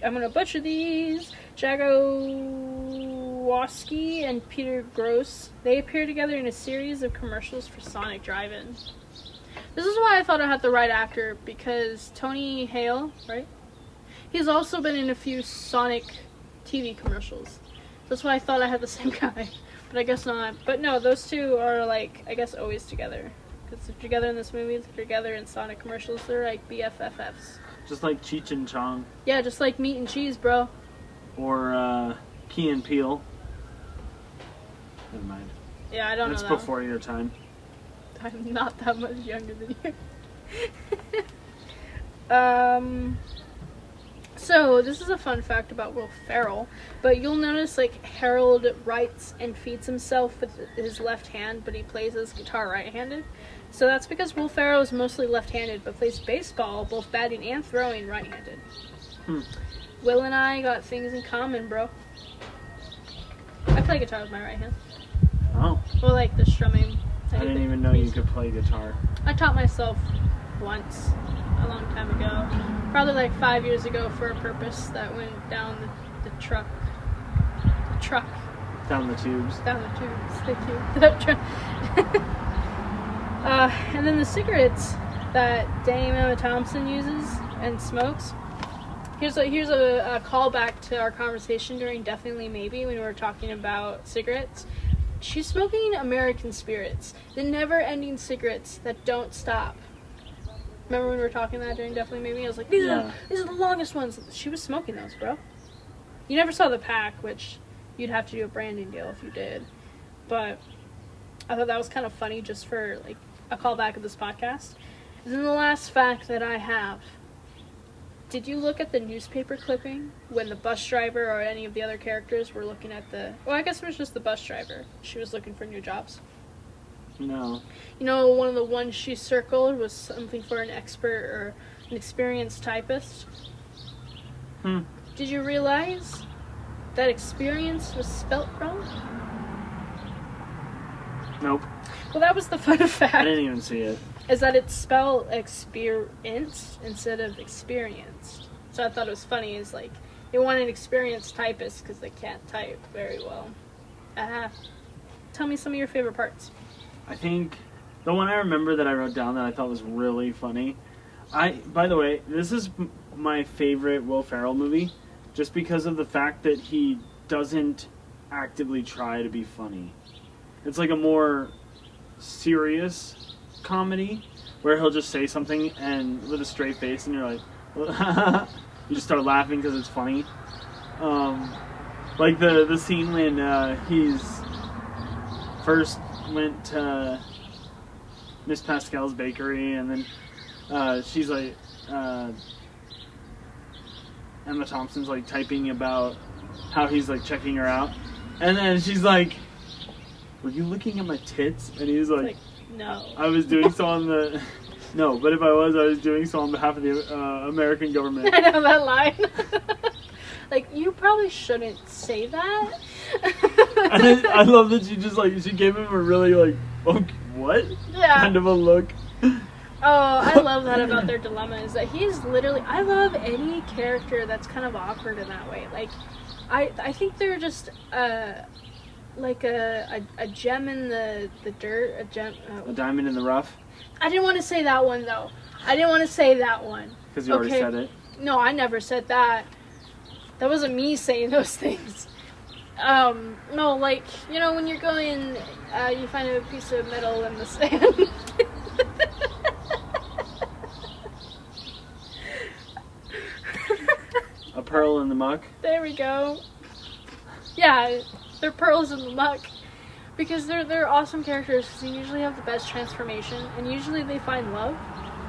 [SPEAKER 2] I'm gonna butcher these. Jagowaski and Peter Gross. They appear together in a series of commercials for Sonic Drive-In. This is why I thought I had the right actor, because Tony Hale, right? He's also been in a few Sonic TV commercials. That's why I thought I had the same guy, but I guess not. But no, those two are like, I guess, always together. Because they're together in this movie, they're together in Sonic commercials, they're like BFFs.
[SPEAKER 1] Just like Cheech and Chong.
[SPEAKER 2] Yeah, just like meat and cheese, bro.
[SPEAKER 1] Or Key and Peele. Never mind.
[SPEAKER 2] Yeah, I don't know.
[SPEAKER 1] That's
[SPEAKER 2] That
[SPEAKER 1] before your time.
[SPEAKER 2] I'm not that much younger than you. So this is a fun fact about Will Ferrell, but you'll notice like Harold writes and feeds himself with his left hand, but he plays his guitar right-handed. So that's because Will Ferrell is mostly left-handed, but plays baseball, both batting and throwing, right-handed. Will and I got things in common, bro. I play guitar with my right hand.
[SPEAKER 1] Oh.
[SPEAKER 2] Well, like the strumming.
[SPEAKER 1] I didn't even know you could play guitar.
[SPEAKER 2] I taught myself once, a long time ago. Probably like 5 years ago for a purpose that went down the truck. The truck.
[SPEAKER 1] Down the tubes.
[SPEAKER 2] Down the tubes. Thank you. And then the cigarettes that Dame Emma Thompson uses and smokes. Here's a callback to our conversation during Definitely Maybe when we were talking about cigarettes. She's smoking American Spirits, the never-ending cigarettes that don't stop. Remember when we were talking that during Definitely Maybe? I was like, these are the longest ones. She was smoking those, bro. You never saw the pack, which you'd have to do a branding deal if you did. But I thought that was kind of funny just for like a callback of this podcast. And then the last fact that I have. Did you look at the newspaper clipping when the bus driver or any of the other characters were looking at the... Well, I guess it was just the bus driver. She was looking for new jobs.
[SPEAKER 1] No.
[SPEAKER 2] You know, one of the ones she circled was something for an expert or an experienced typist. Did you realize that experience was spelt wrong?
[SPEAKER 1] Nope.
[SPEAKER 2] Well, that was the fun fact.
[SPEAKER 1] I didn't even see it.
[SPEAKER 2] Is that it's spelled experience instead of experienced. So I thought it was funny. Is like they want an experienced typist because they can't type very well. Tell me some of your favorite parts.
[SPEAKER 1] I think the one I remember that I wrote down that I thought was really funny. By the way, this is my favorite Will Ferrell movie, just because of the fact that he doesn't actively try to be funny. It's like a more serious comedy where he'll just say something and with a straight face and you're like you just start laughing because it's funny. Like the scene when he's first went to Miss Pascal's bakery and then she's like Emma Thompson's like typing about how he's like checking her out and then she's like, were you looking at my tits? And he's like
[SPEAKER 2] no.
[SPEAKER 1] I was doing so on the... No, but if I was doing so on behalf of the American government.
[SPEAKER 2] I know that line. Like, you probably shouldn't say that.
[SPEAKER 1] And then, I love that she just, like, she gave him a really, like, okay, what?
[SPEAKER 2] Yeah.
[SPEAKER 1] Kind of a look.
[SPEAKER 2] Oh, I love that about their dilemma, is that he's literally... I love any character that's kind of awkward in that way. Like, I think they're just... like a gem in the dirt, a
[SPEAKER 1] diamond in the rough.
[SPEAKER 2] I didn't want to say that one though. I didn't want to say that one.
[SPEAKER 1] Because you already said it.
[SPEAKER 2] No, I never said that. That wasn't me saying those things. No, like, you know, when you're going, you find a piece of metal in the sand.
[SPEAKER 1] A pearl in the muck.
[SPEAKER 2] There we go. Yeah. They're pearls in the muck. Because they're awesome characters because they usually have the best transformation and usually they find love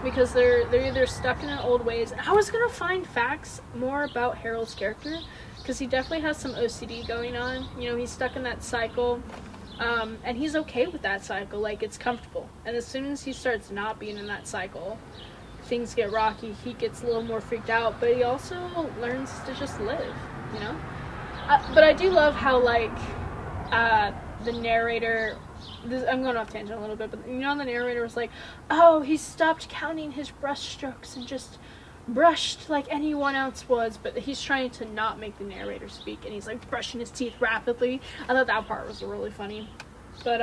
[SPEAKER 2] because they're either stuck in their old ways. I was going to find facts more about Harold's character because he definitely has some OCD going on. You know, he's stuck in that cycle and he's okay with that cycle. Like, it's comfortable. And as soon as he starts not being in that cycle, things get rocky. He gets a little more freaked out, but he also learns to just live, you know? But I do love how, like, the narrator... I'm going off tangent a little bit, but the narrator was like, oh, he stopped counting his brush strokes and just brushed like anyone else was, but he's trying to not make the narrator speak, and he's like brushing his teeth rapidly. I thought that part was really funny. But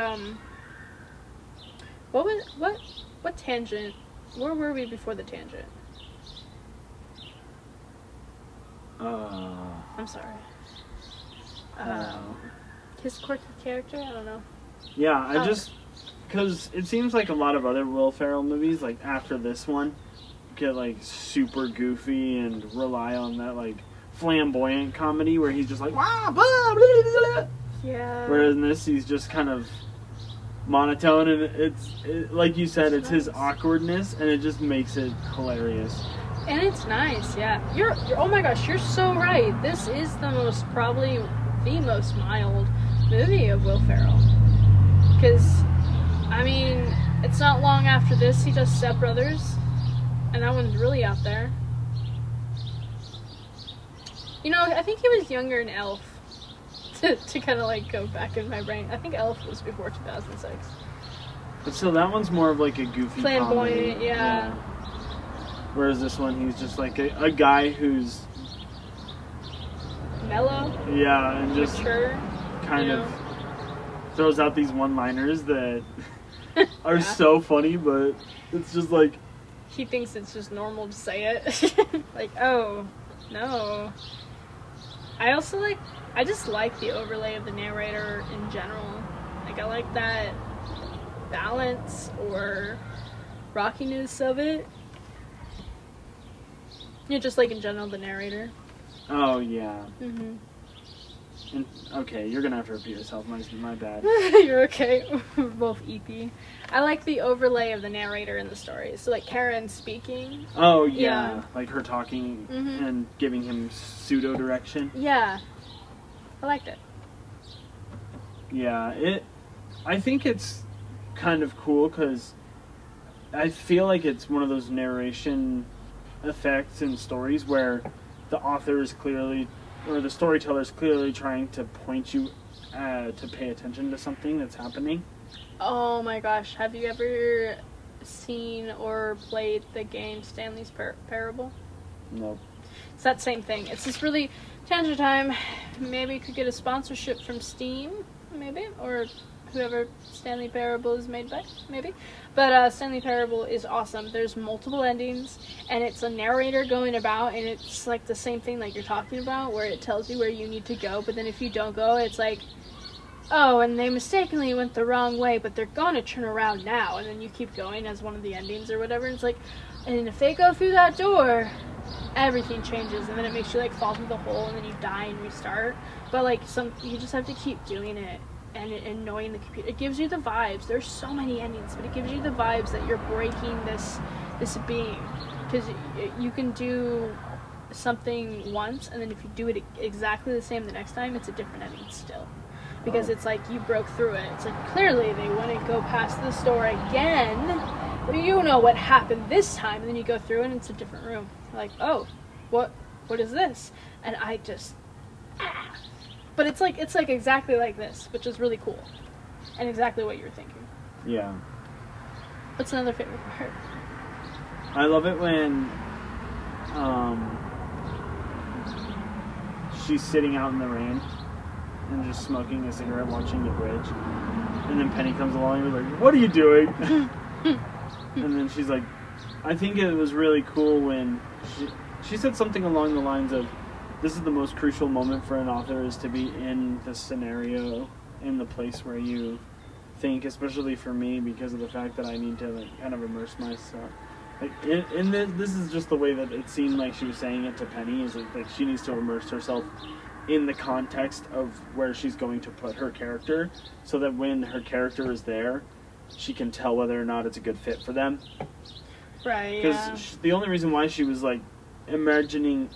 [SPEAKER 2] what tangent? Where were we before the tangent? I'm sorry. His quirky character? I don't know.
[SPEAKER 1] Yeah, because it seems like a lot of other Will Ferrell movies, like after this one, get like super goofy and rely on that like flamboyant comedy where he's just like, wah, blah, blah, blah, blah.
[SPEAKER 2] Yeah.
[SPEAKER 1] Whereas in this, he's just kind of monotone, and it's like you said, it's his awkwardness, and it just makes it hilarious.
[SPEAKER 2] And it's nice, yeah. You're oh my gosh, you're so right. This is probably the most mild movie of Will Ferrell. Because, I mean, it's not long after this he does Step Brothers, and that one's really out there. You know, I think he was younger in Elf, to kind of like go back in my brain. I think Elf was before 2006.
[SPEAKER 1] But still, that one's more of like a goofy
[SPEAKER 2] flamboyant,
[SPEAKER 1] comedy.
[SPEAKER 2] yeah.
[SPEAKER 1] Whereas this one, he's just like a guy who's
[SPEAKER 2] mellow.
[SPEAKER 1] Yeah, and just
[SPEAKER 2] mature,
[SPEAKER 1] kind of throws out these one-liners that are so funny, but it's just like...
[SPEAKER 2] He thinks it's just normal to say it. Like, oh, no. I just like the overlay of the narrator in general. Like, I like that balance or rockiness of it. Just like in general, the narrator.
[SPEAKER 1] Oh, yeah.
[SPEAKER 2] Mm-hmm.
[SPEAKER 1] And, okay, you're gonna have to repeat yourself. My bad.
[SPEAKER 2] You're okay. We're both EP. I like the overlay of the narrator in the story. So, like, Karen speaking.
[SPEAKER 1] Oh, yeah. Like her talking and giving him pseudo-direction.
[SPEAKER 2] Yeah. I liked it.
[SPEAKER 1] Yeah, I think it's kind of cool because I feel like it's one of those narration effects in stories where the author is clearly, or the storyteller is clearly trying to point you to pay attention to something that's happening.
[SPEAKER 2] Oh my gosh, have you ever seen or played the game Stanley's Parable?
[SPEAKER 1] Nope.
[SPEAKER 2] It's that same thing. It's this really tangent time. Maybe you could get a sponsorship from Steam, maybe, or whoever Stanley Parable is made by, maybe. But Stanley Parable is awesome. There's multiple endings, and it's a narrator going about, and it's like the same thing like you're talking about, where it tells you where you need to go, but then if you don't go, it's like, oh, and they mistakenly went the wrong way, but they're gonna turn around now, and then you keep going as one of the endings or whatever, and it's like, and if they go through that door, everything changes, and then it makes you like fall through the hole, and then you die and restart. But like you just have to keep doing it. And knowing the computer, it gives you the vibes. There's so many endings, but it gives you the vibes that you're breaking this being, because you can do something once, and then if you do it exactly the same the next time, it's a different ending still, because it's like you broke through it. It's like clearly they wouldn't go past this door again, but you know what happened this time, and then you go through it and it's a different room. Like, oh, what is this? And I just But it's like exactly like this, which is really cool, and exactly what you're thinking.
[SPEAKER 1] Yeah.
[SPEAKER 2] What's another favorite part?
[SPEAKER 1] I love it when she's sitting out in the rain and just smoking a cigarette, watching the bridge, and then Penny comes along and is like, "What are you doing?" And then she's like, I think it was really cool when she said something along the lines of, this is the most crucial moment for an author, is to be in the scenario, in the place where you think, especially for me, because of the fact that I need to like kind of immerse myself. Like in this is just the way that it seemed like she was saying it to Penny, is like she needs to immerse herself in the context of where she's going to put her character, so that when her character is there, she can tell whether or not it's a good fit for them.
[SPEAKER 2] Right.
[SPEAKER 1] Because the only reason why she was like imagining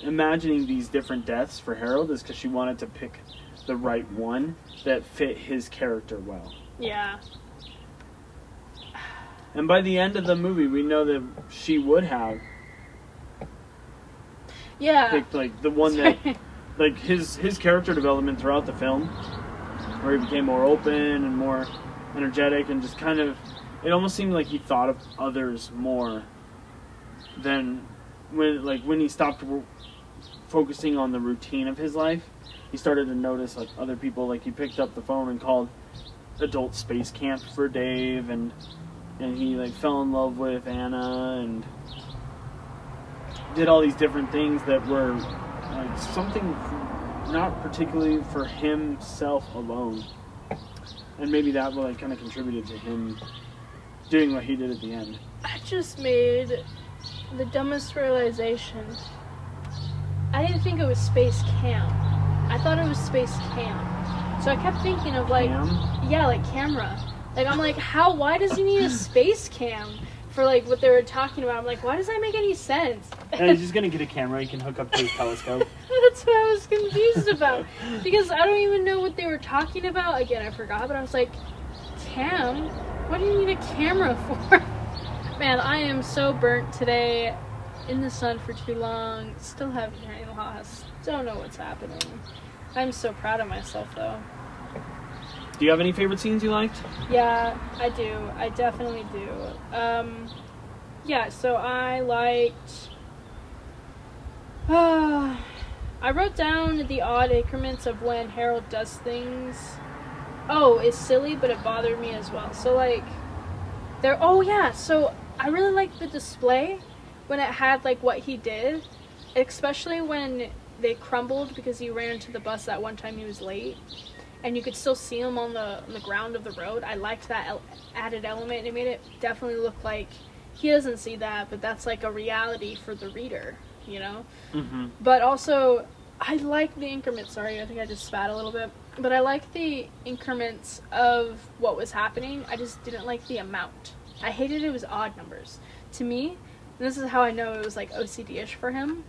[SPEAKER 1] these different deaths for Harold is because she wanted to pick the right one that fit his character well.
[SPEAKER 2] Yeah.
[SPEAKER 1] And by the end of the movie, we know that she would have picked like the one that like his character development throughout the film, where he became more open and more energetic, and just kind of, it almost seemed like he thought of others more than when he stopped focusing on the routine of his life. He started to notice like other people. Like he picked up the phone and called adult space camp for Dave, and he like fell in love with Anna and did all these different things that were like something not particularly for himself alone. And maybe that like kind of contributed to him doing what he did at the end.
[SPEAKER 2] I just made the dumbest realization. I didn't think it was space camp. I thought it was space camp. So I kept thinking of like, yeah, like camera. Like I'm like, why does he need a space cam for like what they were talking about? I'm like, why does that make any sense?
[SPEAKER 1] And he's just gonna get a camera he can hook up to his telescope.
[SPEAKER 2] That's what I was confused about. Because I don't even know what they were talking about. Again, I forgot, but I was like, cam? What do you need a camera for? Man, I am so burnt today. In the sun for too long. Still have hearing loss. Don't know what's happening. I'm so proud of myself though.
[SPEAKER 1] Do you have any favorite scenes you liked?
[SPEAKER 2] Yeah, I do. I definitely do. Yeah, so I liked... I wrote down the odd increments of when Harold does things. Oh, it's silly, but it bothered me as well. So like, so I really liked the display when it had like what he did, especially when they crumbled because he ran into the bus that one time he was late, and you could still see him on the ground of the road. I liked that added element. It made it definitely look like he doesn't see that, but that's like a reality for the reader, you know?
[SPEAKER 1] Mm-hmm.
[SPEAKER 2] But also, I like the increments. Sorry, I think I just spat a little bit. But I like the increments of what was happening. I just didn't like the amount. I hated it was odd numbers. To me, and this is how I know it was like OCD-ish for him,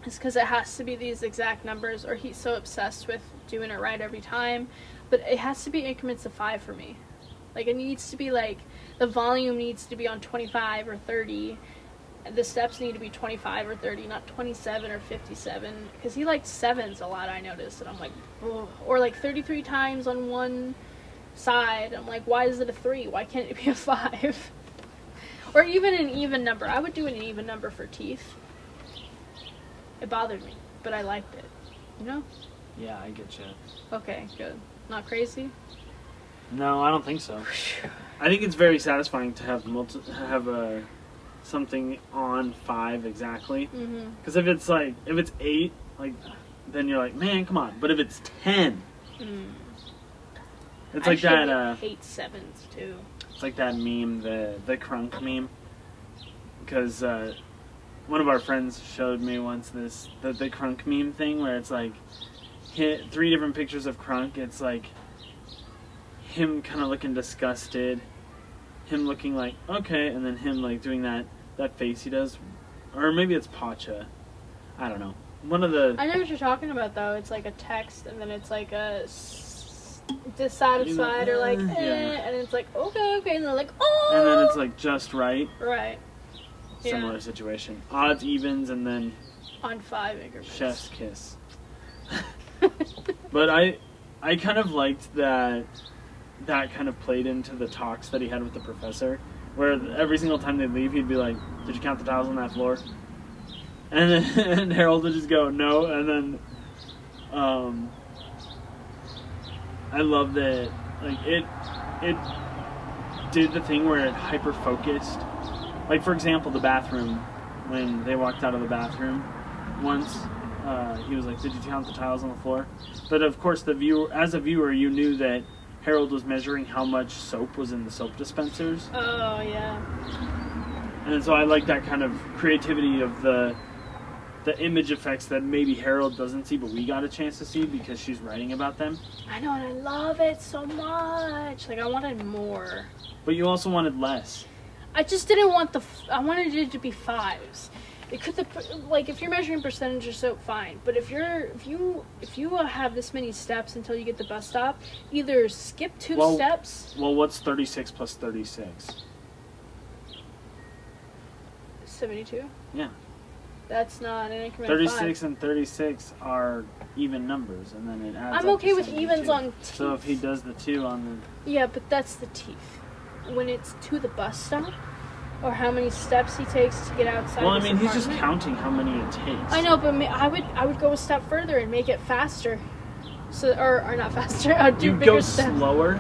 [SPEAKER 2] is because it has to be these exact numbers, or he's so obsessed with doing it right every time. But it has to be increments of 5 for me. Like it needs to be like, the volume needs to be on 25 or 30. The steps need to be 25 or 30, not 27 or 57. Because he liked 7s a lot, I noticed. And I'm like, ugh. Or like 33 times on one side. I'm like, why is it a 3? Why can't it be a 5? Or even an even number. I would do an even number for teeth. It bothered me, but I liked it. You know?
[SPEAKER 1] Yeah, I get you.
[SPEAKER 2] Okay, good. Not crazy?
[SPEAKER 1] No, I don't think so. I think it's very satisfying to have something on 5 exactly. Because if it's 8, like, then you're like, man, come on. But if it's 10, it's like that.
[SPEAKER 2] I hate 7s too.
[SPEAKER 1] It's like that meme, the crunk meme. Because one of our friends showed me once the crunk meme thing, where it's like 3 different pictures of Crunk. It's like him kind of looking disgusted, him looking like okay, and then him like doing that face he does, or maybe it's Pacha. I don't know. One of the.
[SPEAKER 2] I know what you're talking about though. It's like a text, and then it's like a dissatisfied or like and it's like okay, and they're like oh,
[SPEAKER 1] and then it's like just right.
[SPEAKER 2] Right.
[SPEAKER 1] Similar situation. Odds, evens, and then
[SPEAKER 2] on 5 increments.
[SPEAKER 1] Chef's kiss. But I kind of liked that kind of played into the talks that he had with the professor, where every single time they'd leave, he'd be like, "Did you count the tiles on that floor?" And then and Harold would just go, "No," and then I love that like it did the thing where it hyper focused. Like for example, the bathroom, when they walked out of the bathroom once, he was like, "Did you count the tiles on the floor?" But of course, as a viewer, you knew that Harold was measuring how much soap was in the soap dispensers.
[SPEAKER 2] Oh yeah.
[SPEAKER 1] And so I like that kind of creativity of the image effects that maybe Harold doesn't see, but we got a chance to see because she's writing about them.
[SPEAKER 2] I know, and I love it so much. Like I wanted more.
[SPEAKER 1] But you also wanted less.
[SPEAKER 2] I just didn't want I wanted it to be 5s. It could like if you're measuring percentage of soap, fine. But if you have this many steps until you get the bus stop, either skip 2 steps.
[SPEAKER 1] Well, what's 36 plus 36?
[SPEAKER 2] 72.
[SPEAKER 1] Yeah.
[SPEAKER 2] That's not an increment
[SPEAKER 1] 36
[SPEAKER 2] of 5.
[SPEAKER 1] and 36 are even numbers, and then it adds
[SPEAKER 2] I'm
[SPEAKER 1] up
[SPEAKER 2] okay
[SPEAKER 1] to
[SPEAKER 2] with
[SPEAKER 1] 72.
[SPEAKER 2] evens on teeth.
[SPEAKER 1] So if he does the 2 on
[SPEAKER 2] Yeah, but that's the teeth. When it's to the bus stop, or how many steps he takes to get outside.
[SPEAKER 1] Well, I
[SPEAKER 2] his
[SPEAKER 1] mean, he's just
[SPEAKER 2] apartment.
[SPEAKER 1] counting how many it takes.
[SPEAKER 2] I know, but I would go a step further and make it faster. So or not faster. I'd do
[SPEAKER 1] You
[SPEAKER 2] bigger
[SPEAKER 1] go
[SPEAKER 2] steps.
[SPEAKER 1] slower,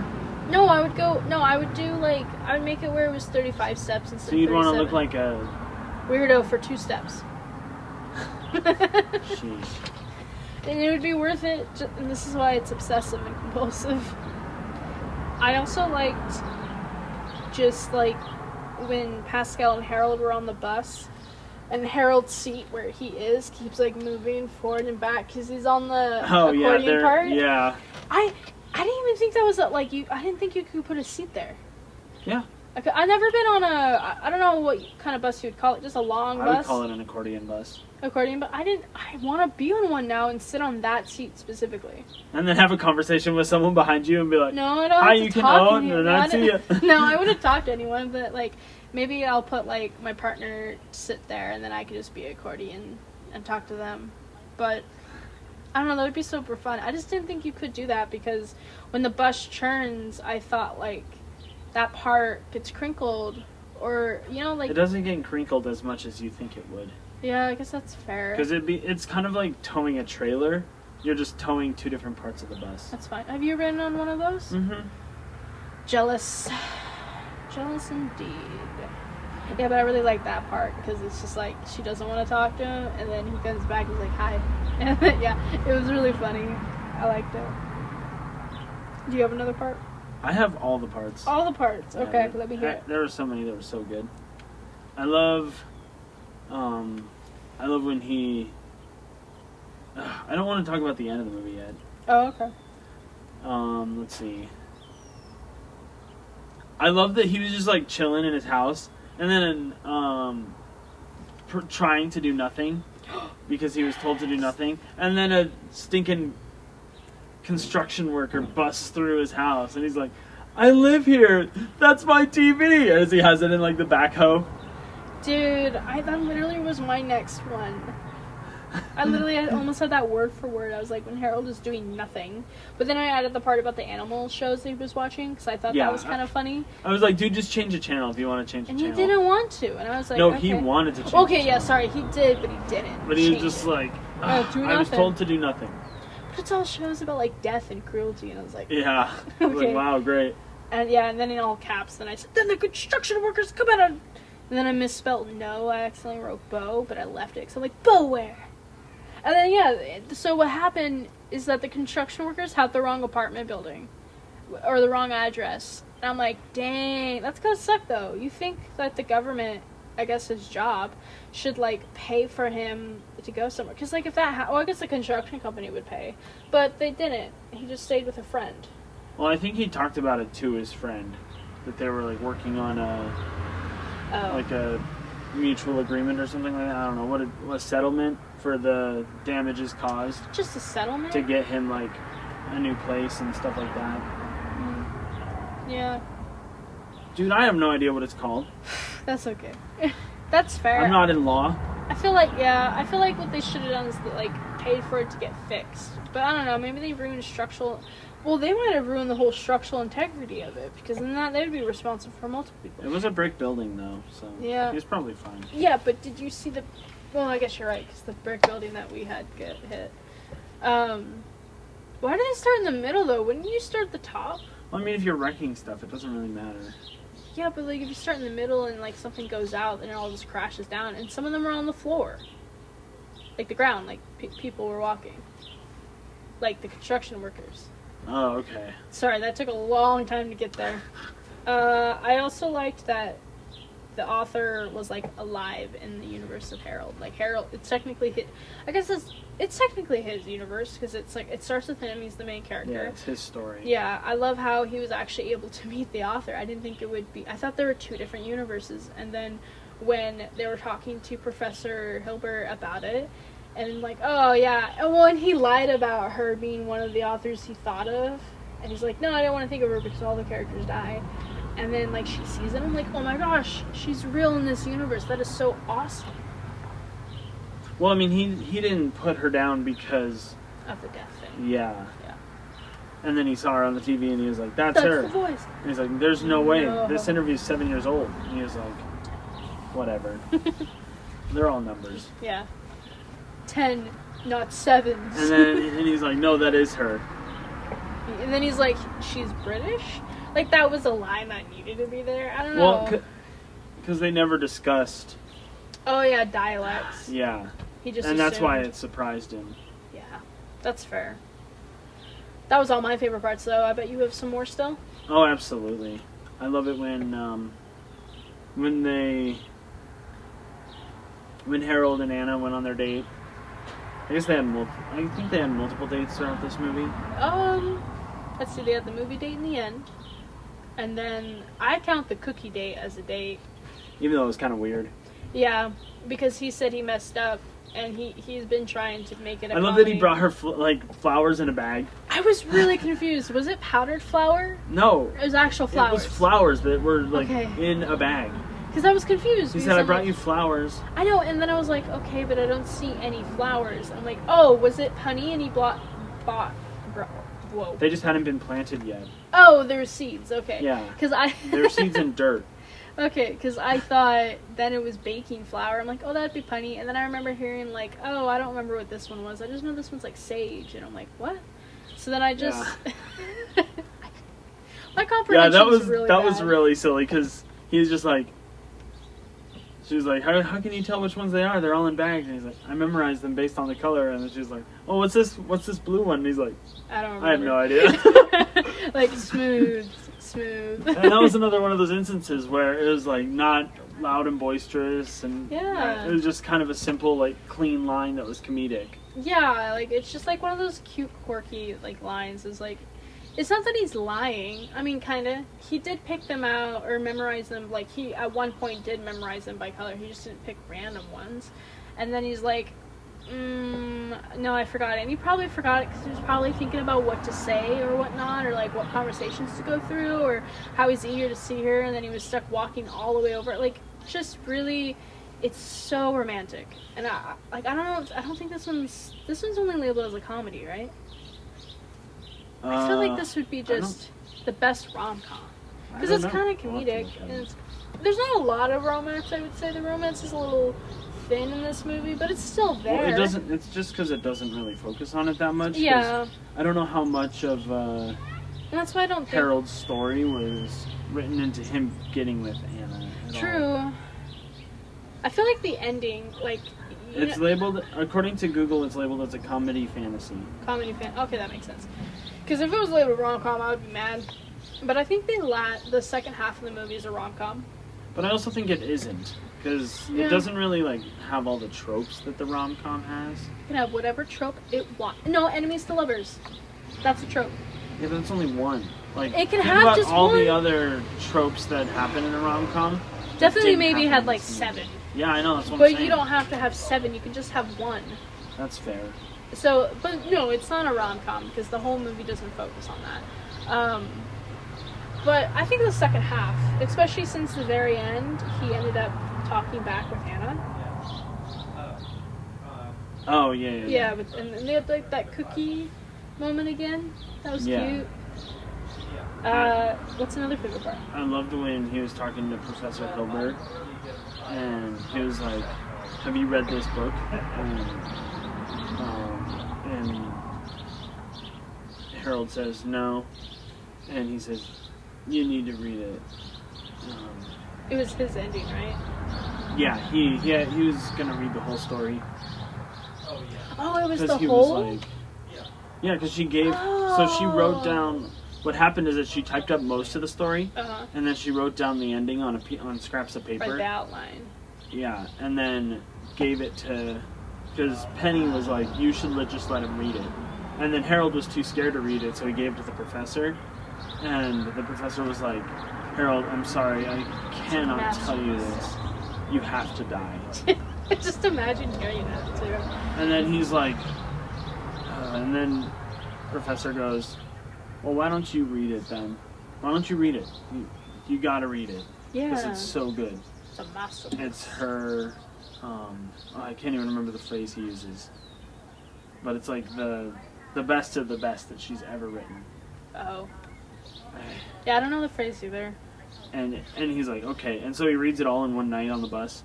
[SPEAKER 2] No, I would go. No, I would do like I would make it where it was 35 steps instead
[SPEAKER 1] so you'd
[SPEAKER 2] of 37.
[SPEAKER 1] want to look like a...
[SPEAKER 2] Weirdo for 2 steps.
[SPEAKER 1] Sheesh.
[SPEAKER 2] And it would be worth it. And this is why it's obsessive and compulsive. I also liked just like when Pascal and Harold were on the bus, and Harold's seat where he is keeps like moving forward and back because he's on the accordion part.
[SPEAKER 1] Yeah.
[SPEAKER 2] I didn't even think that was like you. I didn't think you could put a seat there.
[SPEAKER 1] Yeah.
[SPEAKER 2] I've never been on I don't know what kind of bus you would call it. Just a long bus.
[SPEAKER 1] I would call it an accordion bus.
[SPEAKER 2] Accordion, but I want to be on one now and sit on that seat specifically.
[SPEAKER 1] And then have a conversation with someone behind you and be like,
[SPEAKER 2] No, I don't
[SPEAKER 1] hi,
[SPEAKER 2] have
[SPEAKER 1] you
[SPEAKER 2] to
[SPEAKER 1] can
[SPEAKER 2] talk
[SPEAKER 1] own
[SPEAKER 2] to
[SPEAKER 1] and
[SPEAKER 2] you.
[SPEAKER 1] I see you.
[SPEAKER 2] No, I wouldn't talk to anyone, but like maybe I'll put like my partner sit there and then I could just be accordion and talk to them. But I don't know, that would be super fun. I just didn't think you could do that because when the bus churns, I thought like that part gets crinkled or, you know, like...
[SPEAKER 1] It doesn't get crinkled as much as you think it would.
[SPEAKER 2] Yeah, I guess that's fair.
[SPEAKER 1] Because it's kind of like towing a trailer. You're just towing 2 different parts of the bus.
[SPEAKER 2] That's fine. Have you ridden on one of those?
[SPEAKER 1] Mm-hmm.
[SPEAKER 2] Jealous. Jealous indeed. Yeah, but I really like that part because it's just like she doesn't want to talk to him, and then he comes back and he's like, hi. And yeah, it was really funny. I liked it. Do you have another part?
[SPEAKER 1] I have all the parts.
[SPEAKER 2] All the parts. Okay, let me hear it.
[SPEAKER 1] There were so many that were so good. I love when he... I don't want to talk about the end of the movie yet.
[SPEAKER 2] Oh, okay.
[SPEAKER 1] Let's see. I love that he was just like chilling in his house and then trying to do nothing because he was told to do nothing, and then a stinking construction worker busts through his house and he's like, I live here, that's my TV, as he has it in like the backhoe.
[SPEAKER 2] Dude, that literally was my next one. I literally almost had that word for word. I was like, when Harold is doing nothing. But then I added the part about the animal shows that he was watching, because I thought that was kind of funny.
[SPEAKER 1] I was like, dude, just change the channel if you want to change the channel.
[SPEAKER 2] And he didn't want to. And I was like,
[SPEAKER 1] no,
[SPEAKER 2] okay.
[SPEAKER 1] He wanted to change
[SPEAKER 2] Okay, yeah, sorry. He did, but he didn't.
[SPEAKER 1] But he was just like,
[SPEAKER 2] do
[SPEAKER 1] I was told to do nothing.
[SPEAKER 2] But it's all shows about, like, death and cruelty. And I was like...
[SPEAKER 1] Yeah. I was like, wow, great.
[SPEAKER 2] And yeah, and then in all caps, then I said, then the construction workers come out. And then I misspelled no. I accidentally wrote bow, but I left it. Because I'm like, bow where? And then, yeah, so what happened is that the construction workers had the wrong apartment building. Or the wrong address. And I'm like, dang, that's gonna suck, though. You think that the government, I guess his job, should, like, pay for him to go somewhere. Because, like, if that... well, I guess the construction company would pay. But they didn't. He just stayed with a friend.
[SPEAKER 1] Well, I think he talked about it to his friend. That they were, like, working on like a mutual agreement or something like that. I don't know. What a settlement for the damages caused.
[SPEAKER 2] Just a settlement?
[SPEAKER 1] To get him, like, a new place and stuff like that.
[SPEAKER 2] Yeah.
[SPEAKER 1] Dude, I have no idea what it's called.
[SPEAKER 2] That's okay. That's fair.
[SPEAKER 1] I'm not in law.
[SPEAKER 2] I feel like what they should have done is, like, paid for it to get fixed. But I don't know, maybe they ruined structural... Well, they might have ruined the whole structural integrity of it, because then they would be responsible for multiple people.
[SPEAKER 1] It was a brick building, though, so
[SPEAKER 2] yeah.
[SPEAKER 1] He was probably fine.
[SPEAKER 2] Yeah, but did you see the... Well, I guess you're right, because the brick building that we had get hit. Why did they start in the middle, though? Wouldn't you start at the top?
[SPEAKER 1] Well, I mean, if you're wrecking stuff, it doesn't really matter.
[SPEAKER 2] Yeah, but, like, if you start in the middle and, like, something goes out, then it all just crashes down. And some of them are on the floor. Like, the ground. Like, people were walking. Like, the construction workers.
[SPEAKER 1] Oh, okay.
[SPEAKER 2] Sorry, that took a long time to get there. I also liked that the author was, like, alive in the universe of Harold. Like, Harold, it's technically his... I guess it's technically his universe, because it's, like, it starts with him, he's the main character.
[SPEAKER 1] Yeah, it's his story.
[SPEAKER 2] Yeah, I love how he was actually able to meet the author. I didn't think it would be... I thought there were 2 different universes, and then when they were talking to Professor Hilbert about it, and like, oh yeah, well, and he lied about her being one of the authors he thought of, and he's like, no, I don't want to think of her because all the characters die. And then, like, she sees it, I'm like, oh my gosh, she's real in this universe. That is so awesome.
[SPEAKER 1] Well, I mean, he didn't put her down because
[SPEAKER 2] of the death thing.
[SPEAKER 1] Yeah.
[SPEAKER 2] Yeah.
[SPEAKER 1] And then he saw her on the TV and he was like, "That's her."
[SPEAKER 2] The voice.
[SPEAKER 1] And he's like, "There's no way.
[SPEAKER 2] No.
[SPEAKER 1] This interview's 7 years old." And he was like, "Whatever." They're all numbers.
[SPEAKER 2] Yeah. 10, not 7s.
[SPEAKER 1] And he's like, "No, that is her."
[SPEAKER 2] And then he's like, "She's British?" Like, that was a line that needed to be there. I don't know.
[SPEAKER 1] Well, because they never discussed.
[SPEAKER 2] Oh, yeah, dialects.
[SPEAKER 1] Yeah.
[SPEAKER 2] He just
[SPEAKER 1] and that's why
[SPEAKER 2] assumed.
[SPEAKER 1] it surprised him.
[SPEAKER 2] Yeah, that's fair. That was all my favorite parts, though. I bet you have some more still?
[SPEAKER 1] Oh, absolutely. I love it when Harold and Anna went on their date. I guess they had I think they had multiple dates throughout this movie.
[SPEAKER 2] Let's see, they had the movie date in the end. And then I count the cookie date as a date.
[SPEAKER 1] Even though it was kind of weird.
[SPEAKER 2] Yeah, because he said he messed up, and he's been trying to make it a
[SPEAKER 1] I love
[SPEAKER 2] comedy.
[SPEAKER 1] that he brought her flowers in a bag.
[SPEAKER 2] I was really confused. Was it powdered flour?
[SPEAKER 1] No.
[SPEAKER 2] It was actual flowers.
[SPEAKER 1] It was flowers that were
[SPEAKER 2] Okay.
[SPEAKER 1] in a bag.
[SPEAKER 2] Because I was confused.
[SPEAKER 1] He said, "I brought you flowers."
[SPEAKER 2] I know, and then I was like, okay, but I don't see any flowers. I'm like, oh, was it honey? And he bought whoa.
[SPEAKER 1] They just hadn't been planted yet.
[SPEAKER 2] Oh, there were seeds. Okay.
[SPEAKER 1] Yeah.
[SPEAKER 2] Because
[SPEAKER 1] There were seeds in dirt.
[SPEAKER 2] Okay, because I thought then it was baking flour. I'm like, oh, that'd be punny. And then I remember hearing like, oh, I don't remember what this one was. I just know this one's like sage. And I'm like, what? So then I just...
[SPEAKER 1] Yeah.
[SPEAKER 2] My comprehension
[SPEAKER 1] that
[SPEAKER 2] was really bad.
[SPEAKER 1] was really silly because he was just like... She was like, how can you tell which ones they are? They're all in bags. And he's like, I memorized them based on the color. And then she's like, oh, what's this blue one? And he's like,
[SPEAKER 2] I don't remember.
[SPEAKER 1] I have no idea.
[SPEAKER 2] Like, smooth.
[SPEAKER 1] And that was another one of those instances where it was like not loud and boisterous, and
[SPEAKER 2] Yeah.
[SPEAKER 1] it was just kind of a simple, like, clean line that was comedic.
[SPEAKER 2] Yeah, like, it's just like one of those cute, quirky, like, lines. Is like, it's not that he's lying. I mean, kind of. He did pick them out or memorize them. Like, he at one point did memorize them by color. He just didn't pick random ones. And then he's like, no, I forgot it. And he probably forgot it because he was probably thinking about what to say or whatnot, or like what conversations to go through, or how he's eager to see her. And then he was stuck walking all the way over. Like, just really, it's so romantic. And I don't know. I don't think this one's only labeled as a comedy, right? I feel like this would be just the best rom-com. Because it's kind of comedic. And there's not a lot of romance, I would say. The romance is a little thin in this movie, but it's still there.
[SPEAKER 1] Well, it doesn't. It's just because it doesn't really focus on it that much.
[SPEAKER 2] Yeah.
[SPEAKER 1] I don't know how much of
[SPEAKER 2] And that's why I don't think...
[SPEAKER 1] Harold's story was written into him getting with Anna.
[SPEAKER 2] True. I feel like the ending, like...
[SPEAKER 1] It's labeled, according to Google, it's labeled as a comedy fantasy.
[SPEAKER 2] Comedy fan... Okay, that makes sense. Because if it was labeled rom-com, I would be mad. But I think the second half of the movie is a rom-com.
[SPEAKER 1] But I also think it isn't. Because it doesn't really, like, have all the tropes that the rom-com has.
[SPEAKER 2] It can have whatever trope it wants. No, enemies to lovers. That's a trope.
[SPEAKER 1] Yeah, but it's only one. Like,
[SPEAKER 2] It can
[SPEAKER 1] think
[SPEAKER 2] have
[SPEAKER 1] about
[SPEAKER 2] just
[SPEAKER 1] all
[SPEAKER 2] one.
[SPEAKER 1] the other tropes that happen in a rom-com.
[SPEAKER 2] Definitely maybe had like 7.
[SPEAKER 1] Yeah, I know, that's what I'm
[SPEAKER 2] But
[SPEAKER 1] saying.
[SPEAKER 2] you don't have to have 7, you can just have 1.
[SPEAKER 1] That's fair.
[SPEAKER 2] So, but no, it's not a rom-com because the whole movie doesn't focus on that. But I think the second half, especially since the very end, he ended up talking back with Anna.
[SPEAKER 1] Oh, yeah.
[SPEAKER 2] Yeah, and they had like that cookie moment again. That was cute. What's another favorite part?
[SPEAKER 1] I loved when he was talking to Professor Hilbert, and he was like, have you read this book? And Harold says, no. And he says, you need to read it.
[SPEAKER 2] It was his ending, right?
[SPEAKER 1] Yeah, he was going to read the whole story.
[SPEAKER 2] Oh, it was the
[SPEAKER 1] He
[SPEAKER 2] whole?
[SPEAKER 1] was like, yeah, because she gave... So she wrote down... What happened is that she typed up most of the story, and then she wrote down the ending on scraps of paper.
[SPEAKER 2] Like the outline.
[SPEAKER 1] Yeah, and then gave it to... Because Penny was like, you should just let him read it. And then Harold was too scared to read it, so he gave it to the professor. And the professor was like, Harold, I'm sorry, I cannot tell you this. You have to die.
[SPEAKER 2] Just imagine hearing that, too.
[SPEAKER 1] And then he's like... and then Professor goes... Well, why don't you read it then? Why don't you read it? You gotta read it.
[SPEAKER 2] Yeah.
[SPEAKER 1] Because it's so good.
[SPEAKER 2] It's a masterpiece.
[SPEAKER 1] It's her I can't even remember the phrase he uses, but it's like the best of the best that she's ever written.
[SPEAKER 2] Oh. Yeah, I don't know the phrase either.
[SPEAKER 1] And he's like, okay, and so he reads it all in one night on the bus.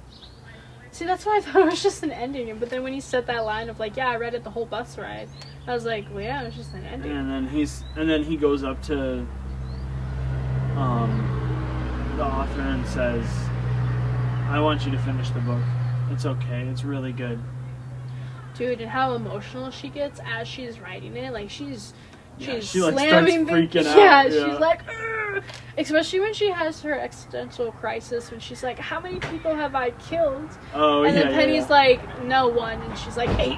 [SPEAKER 2] See, that's why I thought it was just an ending, but then when he said that line of like, yeah, I read it the whole bus ride, I was like, well, yeah, it was just an ending.
[SPEAKER 1] And then he goes up to the author and says, I want you to finish the book. It's okay. It's really good.
[SPEAKER 2] Dude, and how emotional she gets as she's writing it. Like, she like
[SPEAKER 1] starts
[SPEAKER 2] slamming
[SPEAKER 1] freaking out.
[SPEAKER 2] Yeah, she's like, "Ugh." Especially when she has her existential crisis, when she's like, how many people have I killed?
[SPEAKER 1] Oh,
[SPEAKER 2] and
[SPEAKER 1] yeah,
[SPEAKER 2] then Penny's
[SPEAKER 1] yeah.
[SPEAKER 2] like, no one. And she's like, 8.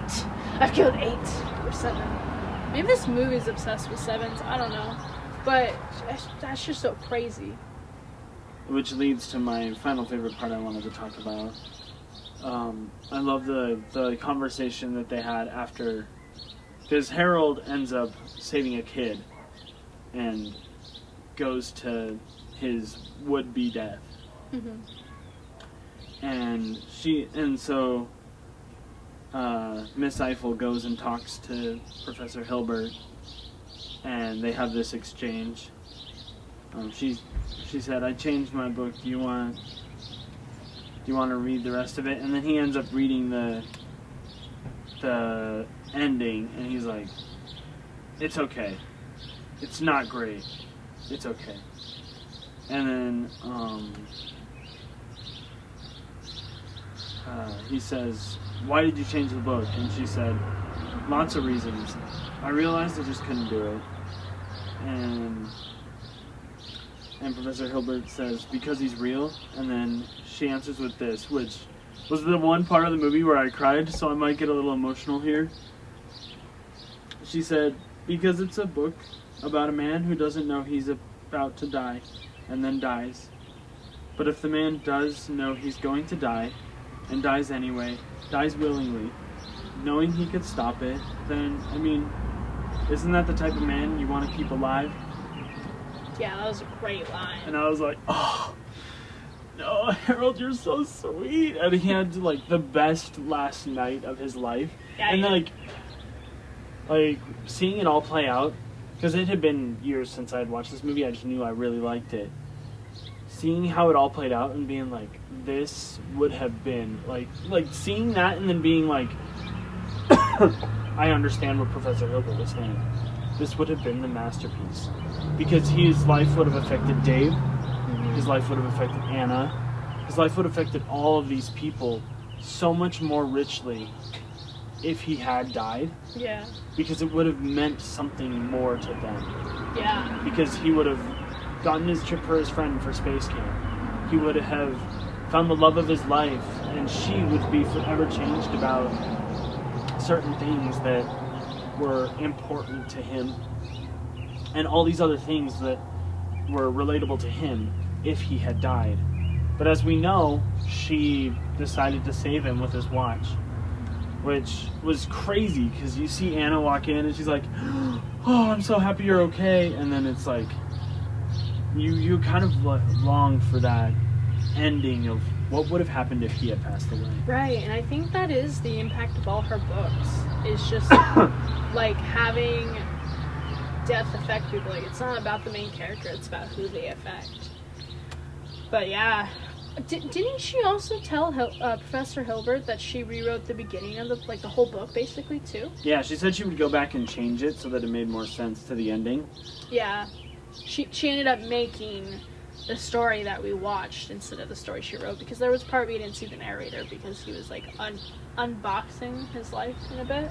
[SPEAKER 2] I've killed 8 or 7. Maybe this movie's obsessed with 7s. I don't know. But that's just so crazy.
[SPEAKER 1] Which leads to my final favorite part I wanted to talk about. I love the conversation that they had after, because Harold ends up saving a kid and goes to his would-be death.
[SPEAKER 2] Mm-hmm.
[SPEAKER 1] And so Miss Eiffel goes and talks to Professor Hilbert, and they have this exchange. She said, I changed my book. Do you want to read the rest of it? And then he ends up reading the ending, and he's like, it's okay. It's not great. It's okay. And then he says, why did you change the book? And she said, lots of reasons. I realized I just couldn't do it. And Professor Hilbert says, because he's real. And then she answers with this, which was the one part of the movie where I cried, so I might get a little emotional here. She said, because it's a book about a man who doesn't know he's about to die, and then dies. But if the man does know he's going to die, and dies anyway, dies willingly, knowing he could stop it, then, I mean, isn't that the type of man you want to keep alive?
[SPEAKER 2] Yeah, that was a great line.
[SPEAKER 1] And I was like, oh, no, Harold, you're so sweet. And he had, like, the best last night of his life.
[SPEAKER 2] Yeah,
[SPEAKER 1] and, like, seeing it all play out, because it had been years since I had watched this movie, I just knew I really liked it. Seeing how it all played out and being like, this would have been, like seeing that and then being like, I understand what Professor Hilbert was saying. This would have been the masterpiece. Because his life would have affected Dave, his life would have affected Anna, his life would have affected all of these people so much more richly if he had died.
[SPEAKER 2] Yeah.
[SPEAKER 1] Because it would have meant something more to them.
[SPEAKER 2] Yeah.
[SPEAKER 1] Because he would have gotten his trip for his friend for space camp. He would have found the love of his life, and she would be forever changed about certain things that were important to him, and all these other things that were relatable to him if he had died. But as we know, she decided to save him with his watch, which was crazy, because you see Anna walk in and she's like, oh, I'm so happy you're okay, and then it's like, you kind of long for that ending of what would have happened if he had passed away.
[SPEAKER 2] Right, and I think that is the impact of all her books. It's just like having death affect people. Like, it's not about the main character, it's about who they affect. But yeah, didn't she also tell Professor Hilbert that she rewrote the beginning of the whole book basically too?
[SPEAKER 1] Yeah, she said she would go back and change it so that it made more sense to the ending.
[SPEAKER 2] Yeah, she ended up making the story that we watched instead of the story she wrote, because there was part we didn't see the narrator because he was like unboxing his life in a bit.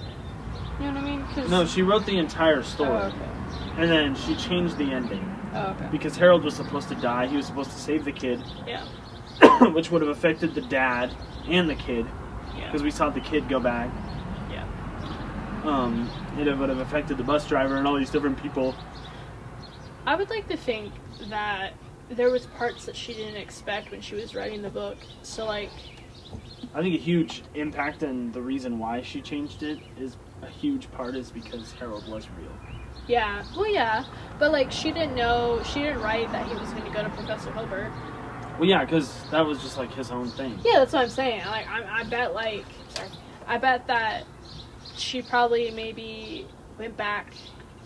[SPEAKER 2] You know what I mean?
[SPEAKER 1] No, she wrote the entire story.
[SPEAKER 2] Oh, okay.
[SPEAKER 1] And then she changed the ending.
[SPEAKER 2] Oh, okay.
[SPEAKER 1] Because Harold was supposed to die. He was supposed to save the kid.
[SPEAKER 2] Yeah.
[SPEAKER 1] Which would have affected the dad and the kid.
[SPEAKER 2] Yeah.
[SPEAKER 1] Because we saw the kid go back.
[SPEAKER 2] Yeah.
[SPEAKER 1] It would have affected the bus driver and all these different people.
[SPEAKER 2] I would like to think that there was parts that she didn't expect when she was writing the book. So, like,
[SPEAKER 1] I think a huge impact and the reason why she changed it is a huge part is because Harold was real.
[SPEAKER 2] Yeah. Well, yeah. But, like, she didn't write that he was going to go to Professor Hilbert.
[SPEAKER 1] Well, yeah, because that was just like his own thing.
[SPEAKER 2] Yeah, that's what I'm saying. Like, I bet, like, sorry, I bet that she probably maybe went back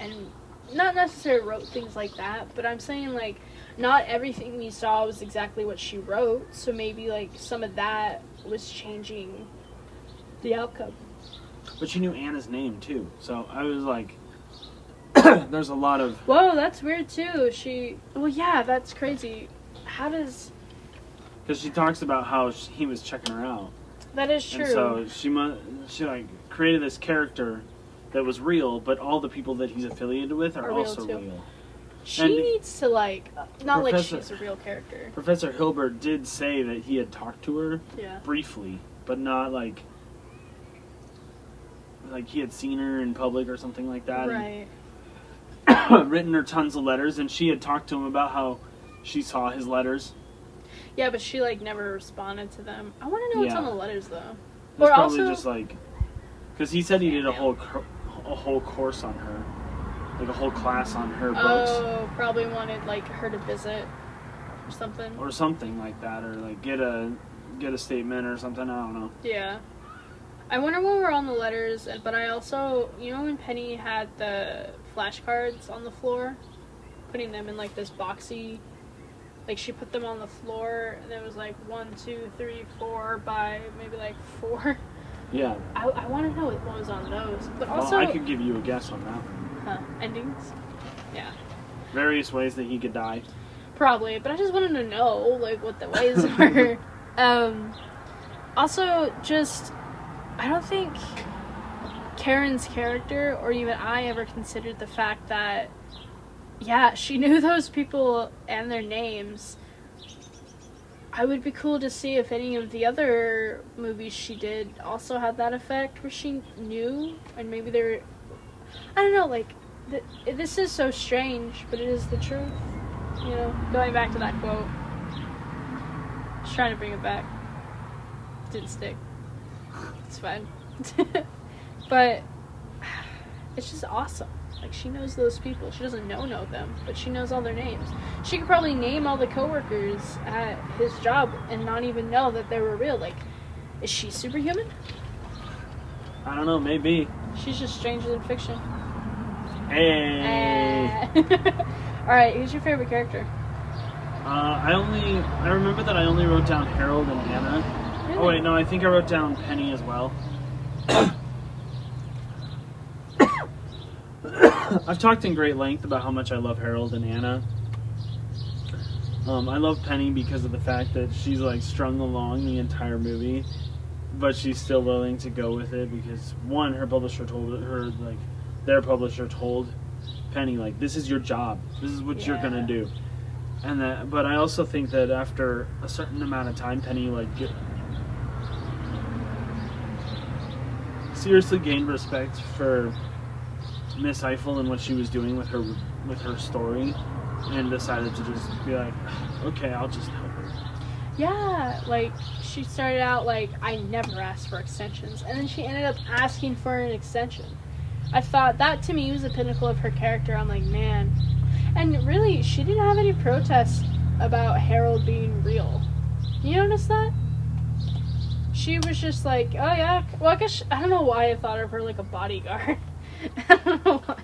[SPEAKER 2] and not necessarily wrote things like that, but I'm saying, like, not everything we saw was exactly what she wrote, so maybe, like, some of that was changing the outcome.
[SPEAKER 1] But she knew Anna's name, too, so I was like, there's a lot of...
[SPEAKER 2] Whoa, that's weird, too. Well, yeah, that's crazy. How does...
[SPEAKER 1] Because she talks about how he was checking her out.
[SPEAKER 2] That is true.
[SPEAKER 1] And so she like created this character that was real, but all the people that he's affiliated with are also real.
[SPEAKER 2] She needs to like not like she's a real character.
[SPEAKER 1] Professor Hilbert did say that he had talked to her briefly, but not like he had seen her in public or something like that.
[SPEAKER 2] Right.
[SPEAKER 1] And written her tons of letters, and she had talked to him about how she saw his letters.
[SPEAKER 2] Yeah, but she like never responded to them. I want to know what's on the letters though.
[SPEAKER 1] It's probably also, just like, because he said he did a whole course on her, like a whole class on her books.
[SPEAKER 2] Oh, probably wanted like her to visit or something
[SPEAKER 1] like that, or like get a statement or something. I don't know.
[SPEAKER 2] Yeah, I wonder when we're on the letters. But I also, you know, when Penny had the flashcards on the floor, putting them in like this boxy. Like, she put them on the floor, and it was, like, 1, 2, 3, 4 by maybe, like, 4.
[SPEAKER 1] Yeah.
[SPEAKER 2] I want to know what was on those. But also...
[SPEAKER 1] Well, I could give you a guess on that one.
[SPEAKER 2] Huh. Endings? Yeah.
[SPEAKER 1] Various ways that he could die.
[SPEAKER 2] Probably, but I just wanted to know, like, what the ways were. Also, just... I don't think Karen's character, or even I, ever considered the fact that yeah, she knew those people and their names. I would be cool to see if any of the other movies she did also had that effect where she knew and maybe they're... I don't know, like, this is so strange, but it is the truth. You know, going back to that quote. Just trying to bring it back. Didn't stick. It's fine. But it's just awesome. Like, she knows those people. She doesn't know them, but she knows all their names. She could probably name all the coworkers at his job and not even know that they were real. Like, is she superhuman?
[SPEAKER 1] I don't know, maybe.
[SPEAKER 2] She's just stranger than fiction.
[SPEAKER 1] Hey!
[SPEAKER 2] Alright, who's your favorite character?
[SPEAKER 1] I remember that I only wrote down Harold and Anna. Really? Oh wait, no, I think I wrote down Penny as well. I've talked in great length about how much I love Harold and Anna. I love Penny because of the fact that she's like strung along the entire movie, but she's still willing to go with it because one, her publisher told her, like, their publisher told Penny, like, this is your job, this is what you're gonna do, and that. But I also think that after a certain amount of time, Penny seriously gained respect for Miss Eiffel and what she was doing with her story, and decided to just be like, okay, I'll just help her.
[SPEAKER 2] Yeah, like, she started out like, I never asked for extensions, and then she ended up asking for an extension. I thought that, to me, was the pinnacle of her character. I'm like, man. And really, she didn't have any protests about Harold being real. You notice that? She was just like, oh yeah, well, I guess, I don't know why I thought of her like a bodyguard. I don't know why.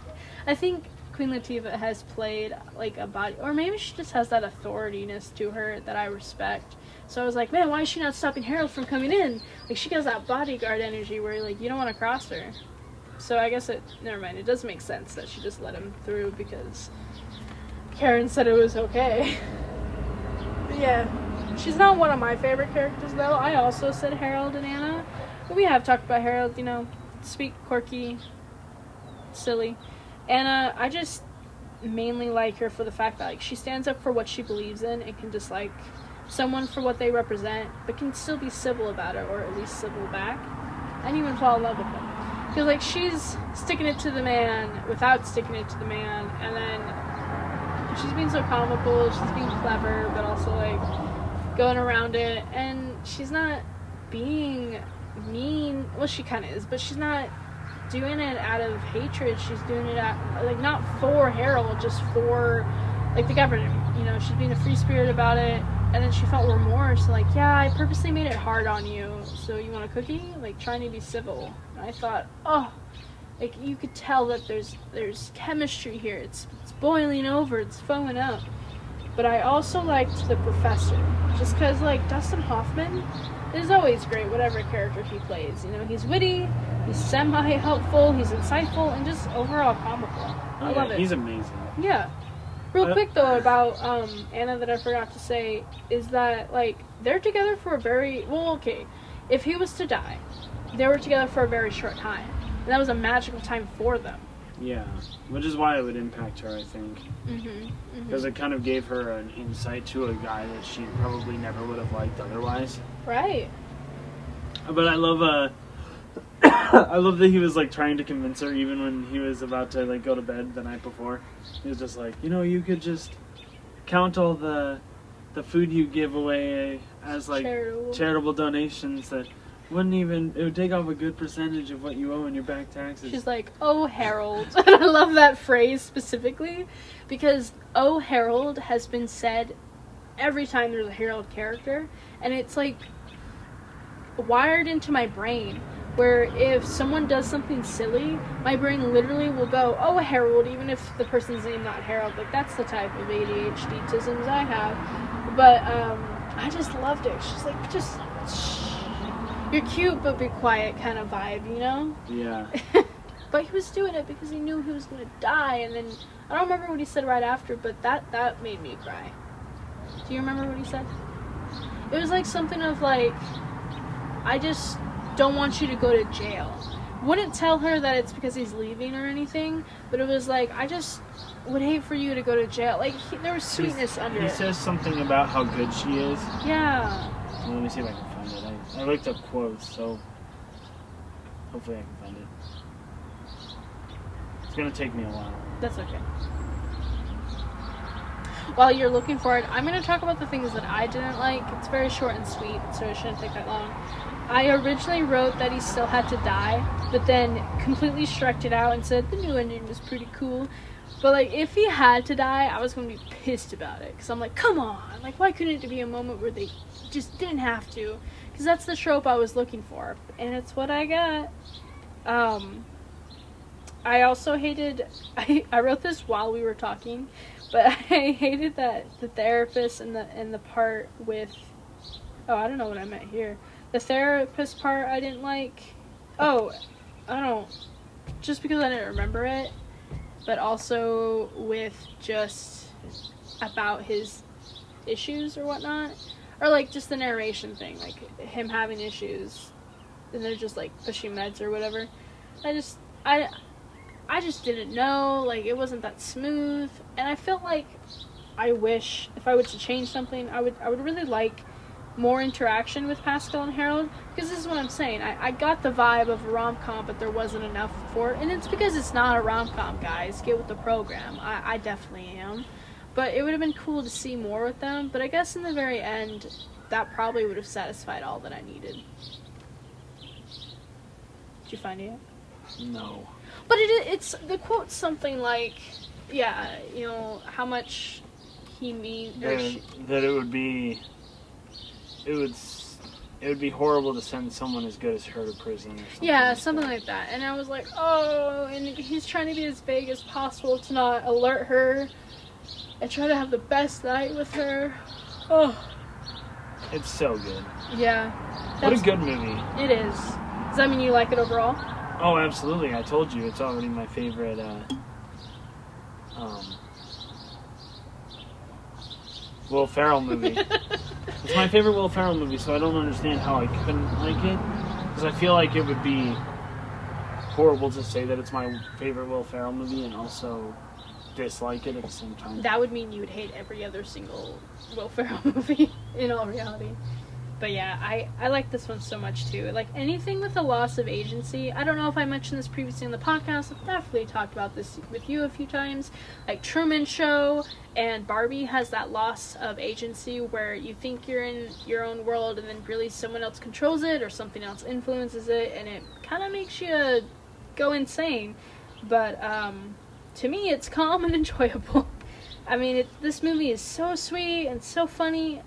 [SPEAKER 2] I think Queen Latifah has played like a body, or maybe she just has that authority-ness to her that I respect. So I was like, man, why is she not stopping Harold from coming in? Like, she has that bodyguard energy where, like, you don't want to cross her. So I guess never mind, it does make sense that she just let him through because Karen said it was okay. But yeah, she's not one of my favorite characters though. I also said Harold and Anna. But we have talked about Harold, you know, sweet, quirky, silly. Anna, I just mainly like her for the fact that, like, she stands up for what she believes in and can dislike someone for what they represent, but can still be civil about it, or at least civil back, and even fall in love with them. Because, like, she's sticking it to the man without sticking it to the man, and then she's being so comical, she's being clever, but also, like, going around it, and she's not being mean. Well, she kind of is, but she's not doing it out of hatred. She's doing it like, not for Harold, just for, like, the government. You know, she's being a free spirit about it, and then she felt remorse, like, yeah, I purposely made it hard on you, so you want a cookie? Like, trying to be civil. And I thought, oh, like, you could tell that there's chemistry here. It's boiling over, it's foaming up. But I also liked the professor, just because, like, Dustin Hoffman is always great, whatever character he plays. You know, he's witty, he's semi-helpful, he's insightful, and just overall comical. I love it.
[SPEAKER 1] He's amazing.
[SPEAKER 2] Yeah. Real quick, though, about Anna that I forgot to say, is that, like, they're together for a very... Well, okay, if he was to die, they were together for a very short time. And that was a magical time for them.
[SPEAKER 1] Yeah, which is why it would impact her, I think. Because it kind of gave her an insight to a guy that she probably never would have liked otherwise.
[SPEAKER 2] Right.
[SPEAKER 1] But I love I love that he was, like, trying to convince her even when he was about to, like, go to bed the night before. He was just like, you know, you could just count all the food you give away as, like, charitable donations that wouldn't even... It would take off a good percentage of what you owe in your back taxes.
[SPEAKER 2] She's like, oh, Harold. I love that phrase specifically because oh, Harold has been said every time there's a Harold character. And it's, like, wired into my brain. Where if someone does something silly, my brain literally will go, oh, Harold, even if the person's name not Harold. Like, that's the type of ADHD-tisms I have. But, I just loved it. She's like, just, shh. You're cute, but be quiet kind of vibe, you know?
[SPEAKER 1] Yeah.
[SPEAKER 2] But he was doing it because he knew he was going to die. And then, I don't remember what he said right after, but that made me cry. Do you remember what he said? It was like something of like, I just... don't want you to go to jail. Wouldn't tell her that it's because he's leaving or anything, but it was like, I just would hate for you to go to jail. Like, there was sweetness under it.
[SPEAKER 1] He says something about how good she is.
[SPEAKER 2] Yeah.
[SPEAKER 1] Well, let me see if I can find it. I looked up quotes, so hopefully I can find it. It's gonna take me a while.
[SPEAKER 2] That's okay. While you're looking for it, I'm going to talk about the things that I didn't like. It's very short and sweet, so it shouldn't take that long. I originally wrote that he still had to die, but then completely struck it out and said the new ending was pretty cool. But, like, if he had to die, I was going to be pissed about it. Because I'm like, come on. Like, why couldn't it be a moment where they just didn't have to? Because that's the trope I was looking for. And it's what I got. I also hated... I wrote this while we were talking. But I hated that the therapist and the part with... Oh, I don't know what I meant here. The therapist part I didn't like. Oh, I don't... Just because I didn't remember it. But also with just about his issues or whatnot. Or, like, just the narration thing. Like, him having issues. And they're just, like, pushing meds or whatever. I just didn't know. Like, it wasn't that smooth. And I felt like I wish, if I were to change something, I would really like more interaction with Pascal and Harold. Because this is what I'm saying. I got the vibe of a rom-com, but there wasn't enough for it. And it's because it's not a rom-com, guys. Get with the program. I definitely am. But it would have been cool to see more with them. But I guess in the very end, that probably would have satisfied all that I needed. Did you find it?
[SPEAKER 1] No.
[SPEAKER 2] But it's the quote's something like, yeah, you know, how much he means...
[SPEAKER 1] That it would be... It would be horrible to send someone as good as her to prison. Or something
[SPEAKER 2] yeah, something like that. And I was like, oh, and he's trying to be as vague as possible to not alert her and try to have the best night with her. Oh.
[SPEAKER 1] It's so good.
[SPEAKER 2] Yeah.
[SPEAKER 1] What a good movie.
[SPEAKER 2] It is. Does that mean you like it overall?
[SPEAKER 1] Oh, absolutely. I told you, it's already my favorite, Will Ferrell movie. It's my favorite Will Ferrell movie, so I don't understand how I couldn't like it. Because I feel like it would be horrible to say that it's my favorite Will Ferrell movie and also dislike it at the same time.
[SPEAKER 2] That would mean you would hate every other single Will Ferrell movie, in all reality. But yeah, I like this one so much too. Like anything with a loss of agency. I don't know if I mentioned this previously in the podcast. I've definitely talked about this with you a few times. Like Truman Show and Barbie has that loss of agency where you think you're in your own world and then really someone else controls it or something else influences it and it kind of makes you go insane. But to me, it's calm and enjoyable. I mean, this movie is so sweet and so funny.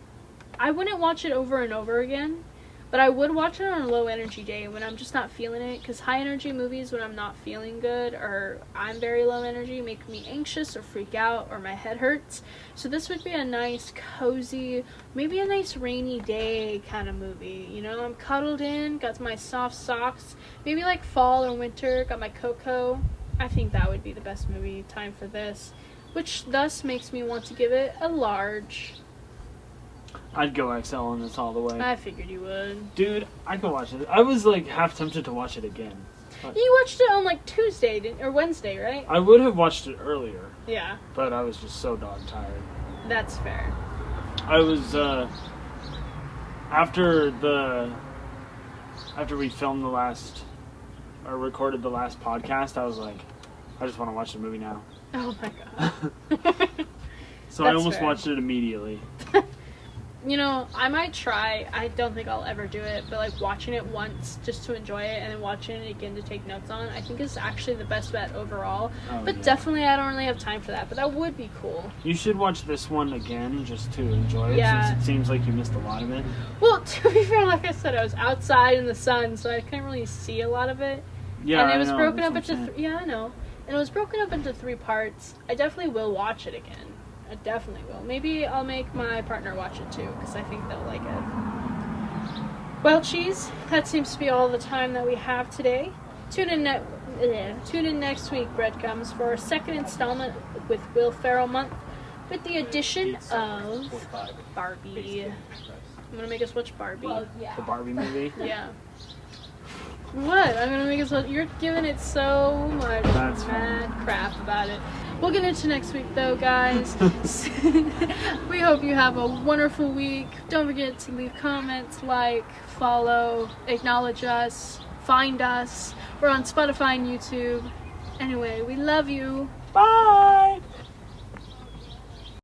[SPEAKER 2] I wouldn't watch it over and over again, but I would watch it on a low energy day when I'm just not feeling it, because high energy movies when I'm not feeling good or I'm very low energy make me anxious or freak out or my head hurts. So this would be a nice, cozy, maybe a nice rainy day kind of movie. You know, I'm cuddled in, got my soft socks, maybe like fall or winter, got my cocoa. I think that would be the best movie time for this, which thus makes me want to give it a large.
[SPEAKER 1] I'd go XL on this all the way.
[SPEAKER 2] I figured you would.
[SPEAKER 1] Dude, I could watch it. I was like half tempted to watch it again.
[SPEAKER 2] You watched it on like Tuesday or Wednesday, right?
[SPEAKER 1] I would have watched it earlier.
[SPEAKER 2] Yeah.
[SPEAKER 1] But I was just so dog tired.
[SPEAKER 2] That's fair.
[SPEAKER 1] I was, after we filmed recorded the last podcast, I was like, I just want to watch the movie now.
[SPEAKER 2] Oh my god.
[SPEAKER 1] So I almost watched it immediately.
[SPEAKER 2] You know, I might try. I don't think I'll ever do it, but like watching it once just to enjoy it and then watching it again to take notes on, I think is actually the best bet overall. But definitely I don't really have time for that, but that would be cool.
[SPEAKER 1] You should watch this one again just to enjoy it, since it seems like you missed a lot of it.
[SPEAKER 2] Well, to be fair, like I said, I was outside in the sun, so I couldn't really see a lot of it.
[SPEAKER 1] Yeah,
[SPEAKER 2] and it was broken up into I know. And it was broken up into 3 parts. I definitely will watch it again. I definitely will. Maybe I'll make my partner watch it too, because I think they'll like it. Well, cheese, that seems to be all the time that we have today. Tune in next week, Breadcrumbs, for our second installment with Will Ferrell Month, with the addition of Barbie. I'm gonna make us watch Barbie.
[SPEAKER 3] Well, yeah.
[SPEAKER 1] The Barbie movie?
[SPEAKER 2] Yeah. What? I'm gonna make us watch. You're giving it so much mad crap about it. We'll get into next week though, guys. We hope you have a wonderful week. Don't forget to leave comments, like, follow, acknowledge us, find us. We're on Spotify and YouTube. Anyway, we love you.
[SPEAKER 1] Bye!